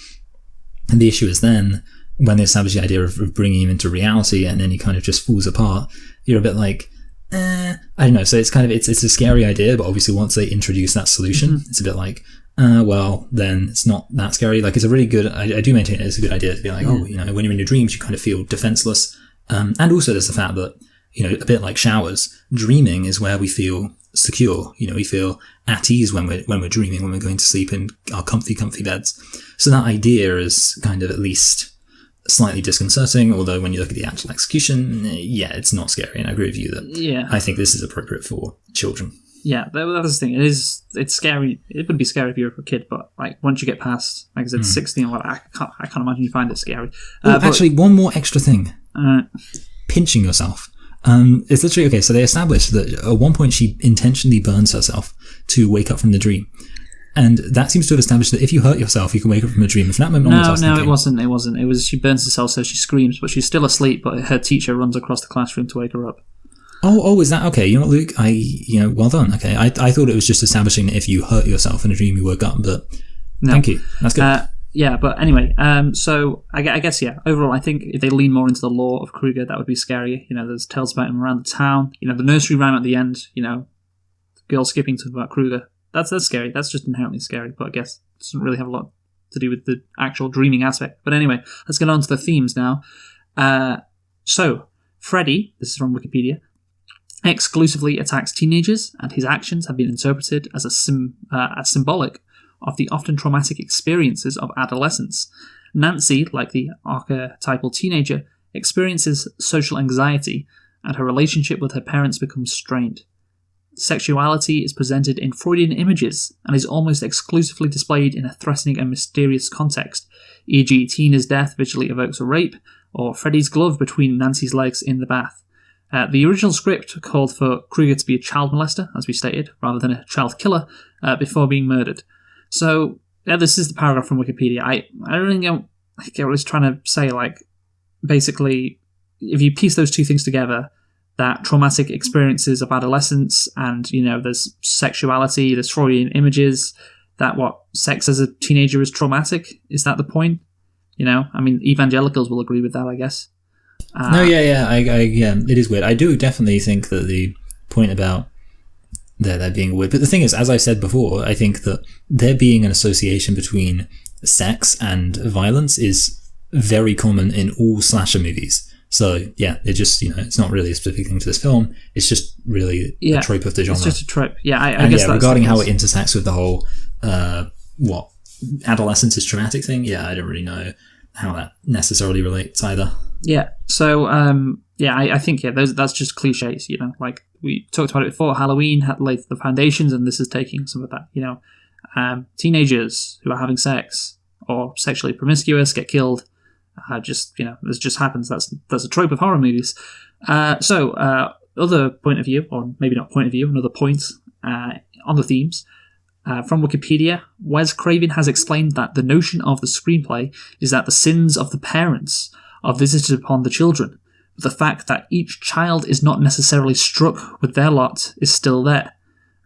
the issue is then when they establish the idea of bringing him into reality, and then he kind of just falls apart. You're a bit like, I don't know. So it's kind of it's a scary idea, but obviously once they introduce that solution, it's a bit like, well, then it's not that scary. Like, it's a really good. I do maintain it's a good idea to be like, when you're in your dreams, you kind of feel defenseless. And also there's the fact that, a bit like showers, dreaming is where we feel secure. We feel at ease when we're dreaming, when we're going to sleep in our comfy beds. So that idea is kind of at least slightly disconcerting, although when you look at the actual execution, yeah, it's not scary. And I agree with you that I think this is appropriate for children. Yeah, that's the thing. It's scary. It would be scary if you were a kid, but like once you get past, like I said, 16, well, I can't imagine you find it scary. Actually, one more extra thing. Pinching yourself. It's literally, okay, so they established that at one point she intentionally burns herself to wake up from the dream. And that seems to have established that if you hurt yourself, you can wake up from a dream. And from that moment onwards, No, it wasn't. It was she burns herself, so she screams, but she's still asleep, but her teacher runs across the classroom to wake her up. Oh, is that okay? You know what, Luke? Well done. Okay, I thought it was just establishing that if you hurt yourself in a dream, you woke up, but thank you. That's good. Yeah, but anyway, so I guess, overall, I think if they lean more into the lore of Kruger, that would be scary. There's tales about him around the town. The nursery rhyme at the end, the girl skipping to about Kruger. That's scary. That's just inherently scary, but I guess it doesn't really have a lot to do with the actual dreaming aspect. But anyway, let's get on to the themes now. So, Freddy, this is from Wikipedia, exclusively attacks teenagers, and his actions have been interpreted as as symbolic of the often traumatic experiences of adolescence. Nancy, like the archetypal teenager, experiences social anxiety, and her relationship with her parents becomes strained. Sexuality is presented in Freudian images and is almost exclusively displayed in a threatening and mysterious context, e.g. Tina's death visually evokes a rape, or Freddy's glove between Nancy's legs in the bath. The original script called for Kruger to be a child molester, as we stated, rather than a child killer, before being murdered. So, this is the paragraph from Wikipedia. I don't really get what it's trying to say. Like, basically, if you piece those two things together, that traumatic experiences of adolescence and, there's sexuality, there's Freudian images, that sex as a teenager is traumatic? Is that the point? I mean, evangelicals will agree with that, I guess. It is weird. I do definitely think that the point about there being weird, but the thing is, as I said before, I think that there being an association between sex and violence is very common in all slasher movies. So yeah, it just, it's not really a specific thing to this film. It's just really a trope of the genre. It's just a trope. Yeah, I guess that's regarding how it intersects with the whole adolescence is traumatic thing. Yeah, I don't really know how that necessarily relates either. Yeah. So I think that's just cliches. Like we talked about it before. Halloween had laid the foundations, and this is taking some of that. Teenagers who are having sex or sexually promiscuous get killed. This just happens. That's a trope of horror movies. Other point of view, or maybe not point of view, another point on the themes. From Wikipedia, Wes Craven has explained that the notion of the screenplay is that the sins of the parents are visited upon the children, but the fact that each child is not necessarily struck with their lot is still there.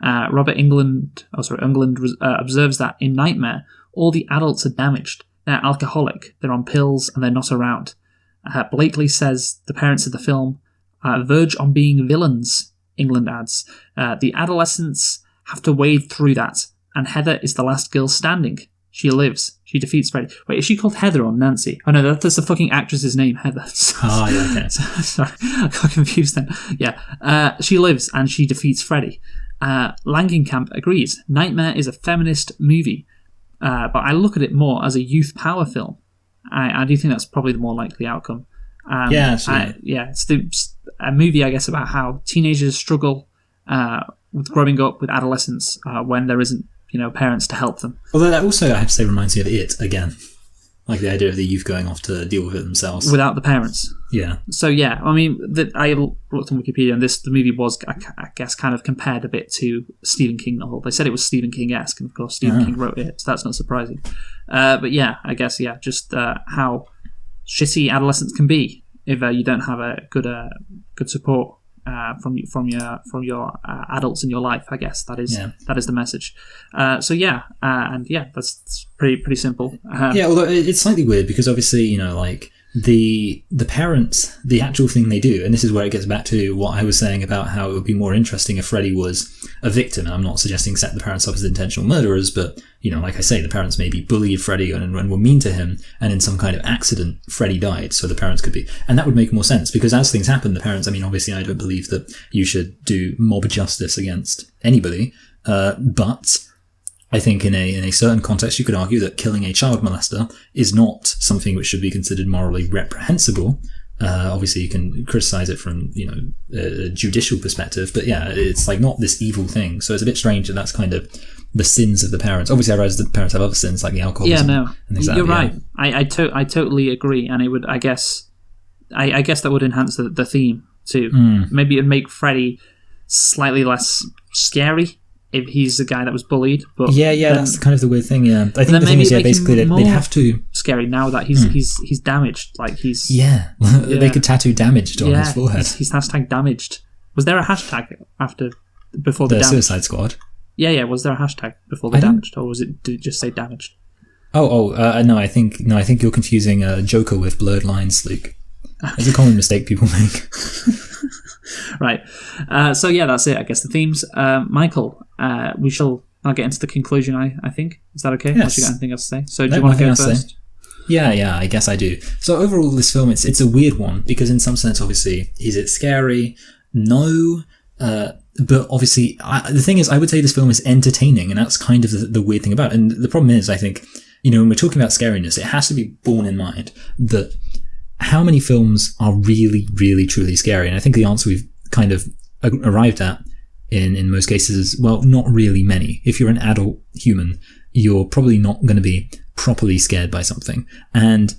Robert Englund observes that in Nightmare, all the adults are damaged. They're alcoholic, they're on pills, and they're not around. Blakely says the parents of the film verge on being villains, Englund adds. The adolescents have to wade through that, and Heather is the last girl standing. She lives. She defeats Freddy. Wait, is she called Heather or Nancy? Oh no, that's the fucking actress's name, Heather. Okay. Sorry, I got confused then. Yeah, she lives and she defeats Freddy. Langenkamp agrees. Nightmare is a feminist movie, but I look at it more as a youth power film. I do think that's probably the more likely outcome. It's a movie, I guess, about how teenagers struggle with growing up with adolescents when there isn't, parents to help them. Although that also, I have to say, reminds me of It again. Like the idea of the youth going off to deal with it themselves. Without the parents. Yeah. So yeah, I mean, I looked on Wikipedia and the movie was, I guess, kind of compared a bit to Stephen King novel. They said it was Stephen King-esque, and of course Stephen King wrote it, so that's not surprising. But yeah, I guess, just how shitty adolescents can be if you don't have a good support from your adults in your life. I guess that is the message. That's pretty simple. Although it's slightly weird because obviously the parents, the actual thing they do, and this is where it gets back to what I was saying about how it would be more interesting if Freddy was a victim. And I'm not suggesting set the parents up as intentional murderers, but like I say, the parents maybe bullied Freddy and were mean to him, and in some kind of accident Freddy died, so the parents could be, and that would make more sense because as things happen, the parents, obviously I don't believe that you should do mob justice against anybody, but I think in a certain context, you could argue that killing a child molester is not something which should be considered morally reprehensible. Obviously, you can criticize it from, a judicial perspective, but yeah, it's like not this evil thing. So it's a bit strange that that's kind of the sins of the parents. Obviously, I realize the parents have other sins like the alcoholism. Yeah, no, and things like you're that, right. Yeah. I totally agree, and it would, I guess that would enhance the theme too. Maybe it'd make Freddy slightly less scary if he's the guy that was bullied. But yeah, that's kind of the weird thing. Yeah, I think the thing is, basically they'd have to scary now that he's damaged. Like he's they could tattoo damaged on his forehead. He's hashtag damaged. Was there a hashtag before the damaged? Suicide Squad? Yeah. Was there a hashtag before the damaged, or did it just say damaged? No, I think you're confusing Joker with Blurred Lines, Luke. It's a common mistake people make. Right. So yeah, that's it. I guess the themes. Michael, we shall now get into the conclusion. I think, is that okay? Yes. Unless you got anything else to say. So do you want to go first? Yeah, I guess I do. So overall, this film it's a weird one because in some sense, obviously, is it scary? No. But obviously, the thing is, I would say this film is entertaining, and that's kind of the weird thing about it. And the problem is, I think, when we're talking about scariness, it has to be borne in mind that how many films are really, really, truly scary? And I think the answer we've kind of arrived at in most cases is, well, not really many. If you're an adult human, you're probably not going to be properly scared by something. And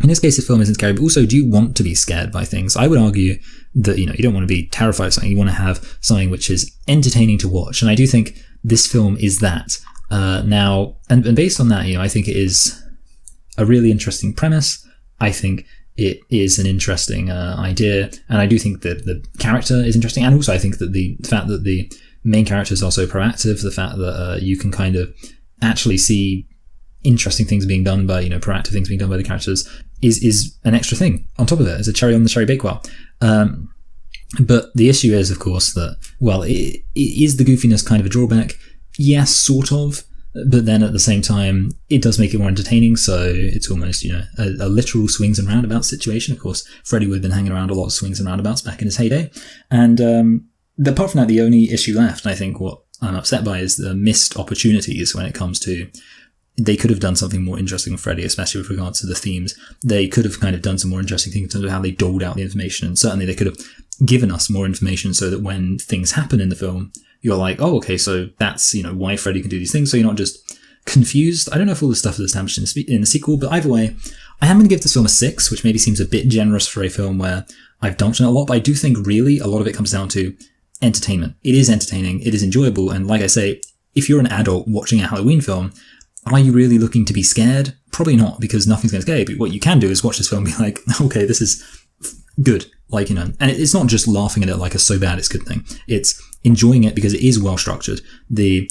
in this case, the film isn't scary, but also, do you want to be scared by things? I would argue that, you don't want to be terrified of something. You want to have something which is entertaining to watch. And I do think this film is that. Now, and based on that, I think it is a really interesting premise. I think it is an interesting idea, and I do think that the character is interesting, and also I think that the fact that the main characters are so proactive, the fact that you can kind of actually see interesting things being done by, proactive things being done by the characters is an extra thing on top of it, as a cherry on the cherry bakewell. But the issue is, of course, that, well, is the goofiness kind of a drawback? Yes, sort of. But then at the same time, it does make it more entertaining, so it's almost, a literal swings and roundabouts situation. Of course, Freddy would have been hanging around a lot of swings and roundabouts back in his heyday. And apart from that, the only issue left, I think what I'm upset by, is the missed opportunities when it comes to, they could have done something more interesting with Freddy, especially with regards to the themes. They could have kind of done some more interesting things in terms of how they doled out the information, and certainly they could have given us more information so that when things happen in the film, you're like, oh, okay, so that's, why Freddy can do these things, so you're not just confused. I don't know if all this stuff is established in the sequel, but either way, I am going to give this film a 6, which maybe seems a bit generous for a film where I've dumped on it a lot, but I do think really a lot of it comes down to entertainment. It is entertaining, it is enjoyable, and like I say, if you're an adult watching a Halloween film, are you really looking to be scared? Probably not, because nothing's going to scare you, but what you can do is watch this film and be like, okay, this is good. And it's not just laughing at it like a so bad it's good thing. It's enjoying it because it is well structured. The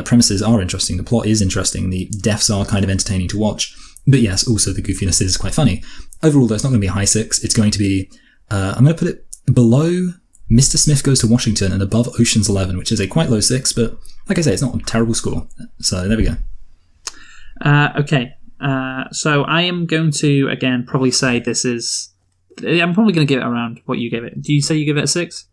premises are interesting. The plot is interesting. The deaths are kind of entertaining to watch. But yes, also the goofiness is quite funny. Overall, though, it's not going to be a high 6. It's going to be, I'm going to put it below Mr. Smith Goes to Washington and above Ocean's 11, which is a quite low 6, but like I say, it's not a terrible score. So there we go. Okay. So I am going to, again, probably say this is, I'm probably going to give it around what you gave it. Do you say you give it a 6?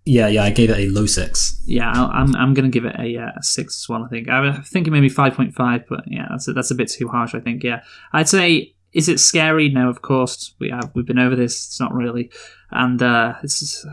Yeah, I gave it a low 6. Yeah, I'm going to give it a 6 as well, I think. I was thinking maybe 5.5, but yeah, that's a bit too harsh, I think, yeah. I'd say, is it scary? No, of course. We've been over this. It's not really. And it's,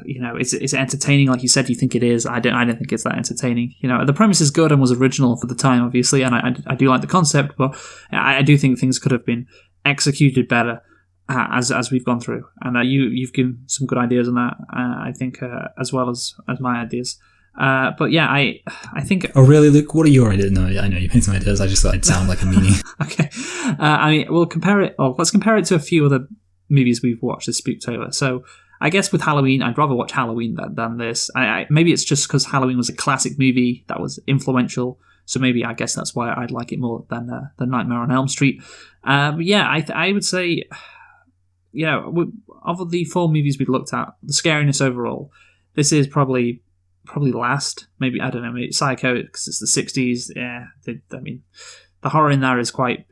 it's entertaining, like you said. You think it is. I don't think it's that entertaining. The premise is good and was original for the time, obviously, and I do like the concept, but I do think things could have been executed better as we've gone through. And you've given some good ideas on that, I think, as well as my ideas. But yeah, I think. Oh really, Luke? What are your ideas? No, I know you made some ideas. I just thought I'd sound like a meanie. Okay. We'll compare it. Oh, let's compare it to a few other movies we've watched this Spooktober. So I guess with Halloween, I'd rather watch Halloween than this. Maybe it's just because Halloween was a classic movie that was influential. So maybe I guess that's why I'd like it more than Nightmare on Elm Street. But yeah, I would say, of the 4 movies we've looked at, the scariness overall, this is probably last. Maybe, I don't know, maybe Psycho, because it's the 60s. Yeah, the horror in there is quite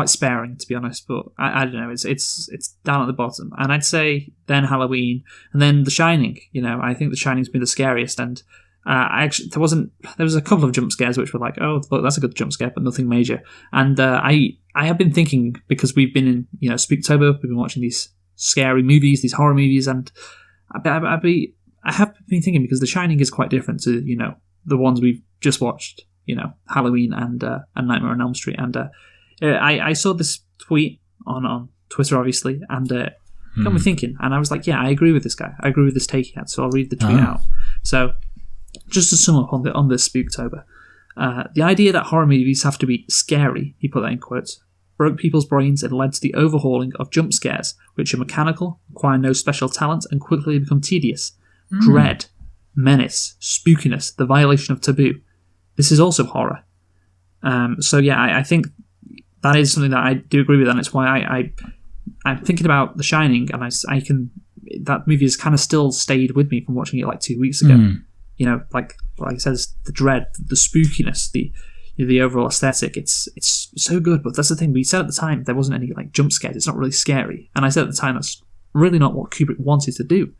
sparing, to be honest. But I don't know, it's down at the bottom. And I'd say then Halloween, and then The Shining. I think The Shining's been the scariest, and there was a couple of jump scares which were like, oh, look, that's a good jump scare, but nothing major. And I have been thinking, because we've been in Spooktober, we've been watching these scary movies, these horror movies, and I have been thinking, because The Shining is quite different to the ones we've just watched, Halloween and Nightmare on Elm Street. And I saw this tweet on Twitter, obviously, and got me thinking. And I was like, yeah, I agree with this guy. I agree with this take he had. So I'll read the tweet out. So just to sum up on this Spooktober, the idea that horror movies have to be scary, he put that in quotes, broke people's brains and led to the overhauling of jump scares, which are mechanical, require no special talent, and quickly become tedious. Dread, menace, spookiness, the violation of taboo. This is also horror. So yeah, I think that is something that I do agree with, and it's why I'm thinking about The Shining, and that movie has kind of still stayed with me from watching it like 2 weeks ago. Like I said, the dread, the spookiness, the overall aesthetic. It's so good. But that's the thing. We said at the time there wasn't any like jump scares. It's not really scary. And I said at the time that's really not what Kubrick wanted to do.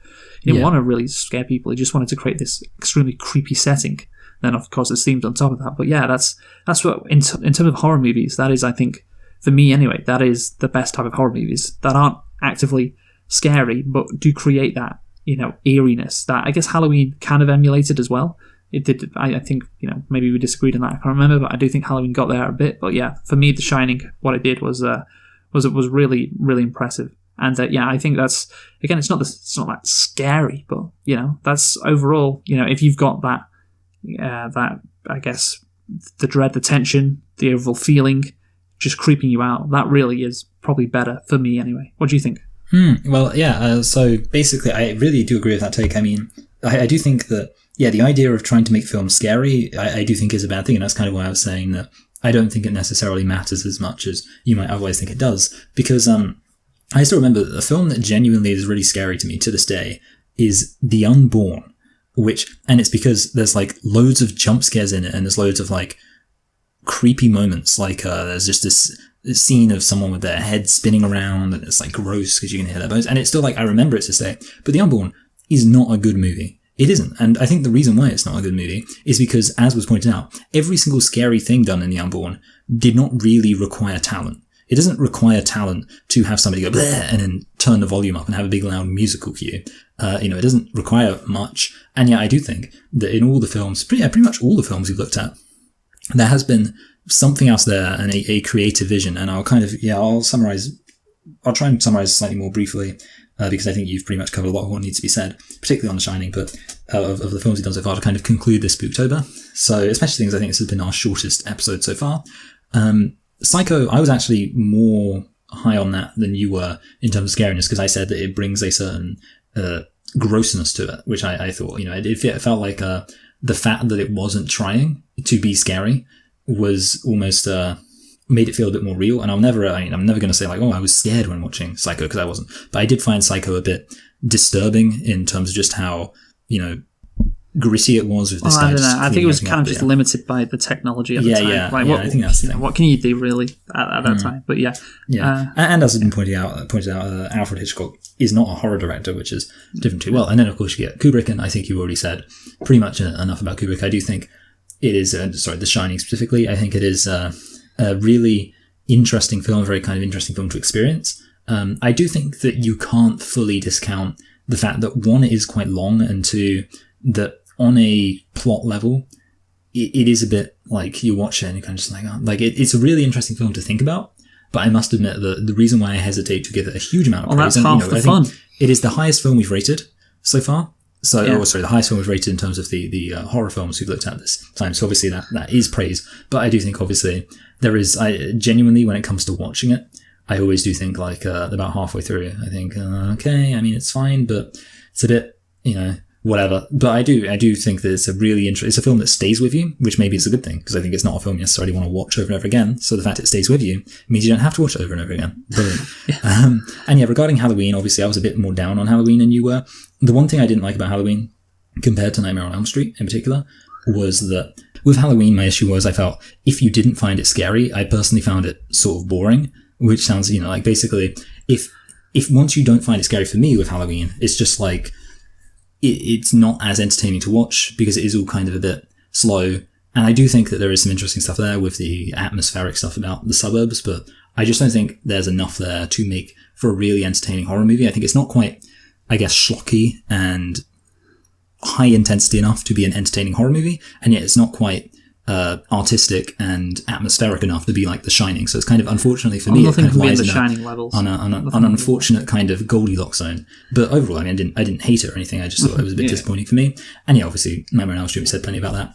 He didn't want to really scare people. He just wanted to create this extremely creepy setting. Then of course there's themes on top of that. But yeah, that's what in terms of horror movies, that is, I think, for me anyway, that is the best type of horror movies that aren't actively scary but do create that eeriness that I guess Halloween kind of emulated as well. It did. I think maybe we disagreed on that. I can't remember, but I do think Halloween got there a bit. But yeah, for me, The Shining, what it did was really, really impressive. And I think that's, again, it's not that scary, but that's overall, if you've got that I guess the dread, the tension, the overall feeling just creeping you out, that really is probably better for me anyway. What do you think? Well, yeah. So basically, I really do agree with that take. I mean, I do think that, the idea of trying to make films scary, I do think is a bad thing. And that's kind of why I was saying that I don't think it necessarily matters as much as you might otherwise think it does. Because I still remember a film that genuinely is really scary to me to this day is The Unborn, and it's because there's like loads of jump scares in it, and there's loads of like creepy moments. Like there's just this scene of someone with their head spinning around, and it's like gross because you can hear their bones. And it's still like, I remember it to this day. But The Unborn is not a good movie. It isn't. And I think the reason why it's not a good movie is because, as was pointed out, every single scary thing done in The Unborn did not really require talent. It doesn't require talent to have somebody go bleh and then turn the volume up and have a big loud musical cue. It doesn't require much. And I do think that in all the films, pretty much all the films we've looked at, there has been something else there and a creative vision. And I'll try and summarize slightly more briefly, because I think you've pretty much covered a lot of what needs to be said, particularly on The Shining, but of the films we've done so far, to kind of conclude this Spooktober. So, especially things, I think this has been our shortest episode so far. Psycho, I was actually more high on that than you were in terms of scariness, because I said that it brings a certain grossness to it, which I thought, it felt like the fact that it wasn't trying to be scary was almost made it feel a bit more real. And I'm never going to say like, oh, I was scared when watching Psycho, because I wasn't. But I did find Psycho a bit disturbing in terms of just how, gritty it was with this guy. I don't know. I think it was kind of just limited by the technology at the time. I think that's the thing. What can you do really at that time? But and as has been pointed out, Alfred Hitchcock is not a horror director, which is different too. Well, and then of course you get Kubrick, and I think you already said pretty much enough about Kubrick. I do think it is, The Shining specifically, I think it is a really interesting film, a very kind of interesting film to experience. I do think that you can't fully discount the fact that, one, it is quite long, and two, that on a plot level, it is a bit like you watch it and you're kind of just like, it's a really interesting film to think about. But I must admit that the reason why I hesitate to give it a huge amount of praise, that's half the fun. It is the highest film we've rated so far. So, the highest film we've rated in terms of the horror films we've looked at this time. So obviously that is praise. But I do think obviously there is, I genuinely, when it comes to watching it, I always do think like about halfway through, I think, okay, I mean, it's fine, but it's a bit, whatever. But I do think that it's a really it's a film that stays with you, which maybe is a good thing, because I think it's not a film you necessarily want to watch over and over again. So the fact it stays with you means you don't have to watch it over and over again. Brilliant. Regarding Halloween, obviously I was a bit more down on Halloween than you were. The one thing I didn't like about Halloween, compared to Nightmare on Elm Street in particular, was that with Halloween, my issue was I felt if you didn't find it scary, I personally found it sort of boring, which sounds, like basically if once you don't find it scary, for me with Halloween, it's just like, it's not as entertaining to watch because it is all kind of a bit slow. And I do think that there is some interesting stuff there with the atmospheric stuff about the suburbs, but I just don't think there's enough there to make for a really entertaining horror movie. I think it's not quite, I guess, schlocky and high intensity enough to be an entertaining horror movie, and yet it's not quite artistic and atmospheric enough to be like The Shining. So it's kind of, unfortunately for me, it kind of lies The Shining levels. on an unfortunate kind of Goldilocks zone. But overall, I mean, I didn't hate it or anything. I just thought it was a bit disappointing for me. And yeah, obviously, Nightmare on Elm Street, we said plenty about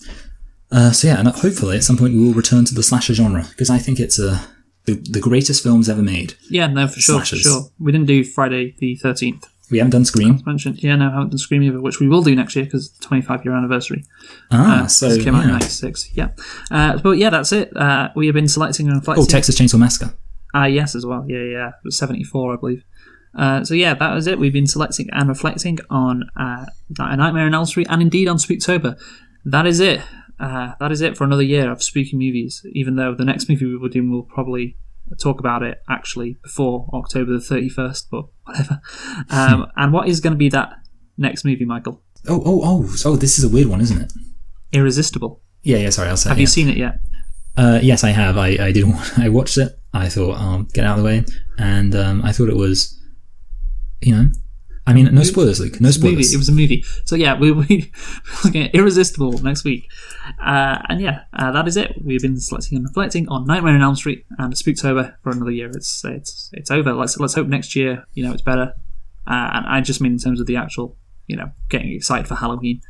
that. So yeah, and hopefully at some point we will return to the slasher genre, because I think it's the greatest films ever made. Yeah, no, for sure, Slashers. for sure. We didn't do Friday the 13th. We haven't done Scream. As mentioned. Yeah, no, I haven't done Scream either, which we will do next year because it's the 25-year anniversary. So it came out in yeah. 96. Yeah. But yeah, that's it. We have been selecting and reflecting. Oh, Texas Chainsaw Massacre. Yes, as well. Yeah. It was 74, I believe. So yeah, that was it. We've been selecting and reflecting on A Nightmare on Elm Street and indeed on Spooktober. That is it. That is it for another year of spooky movies, even though the next movie we will do will probably talk about it actually before October the 31st, but whatever. And what is going to be that next movie, Michael? Oh, this is a weird one, isn't it? Irresistible. Yeah, sorry, I'll say Have you seen it yet? Yes, I have. I did. I watched it. I thought, I'll get out of the way. And I thought it was, I mean, no spoilers, Luke. No spoilers. It was a movie. So yeah, we'll be looking at Irresistible next week. And yeah, that is it. We've been selecting and reflecting on Nightmare on Elm Street and Spooktober for another year. It's over. Let's hope next year, it's better. And I just mean in terms of the actual, getting excited for Halloween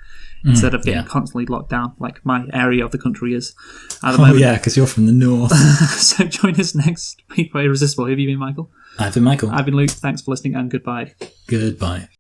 instead of getting constantly locked down like my area of the country is at the moment. Yeah, because you're from the north. So join us next week for Irresistible. Who have you been, Michael? I've been Michael. I've been Luke. Thanks for listening and goodbye. Goodbye.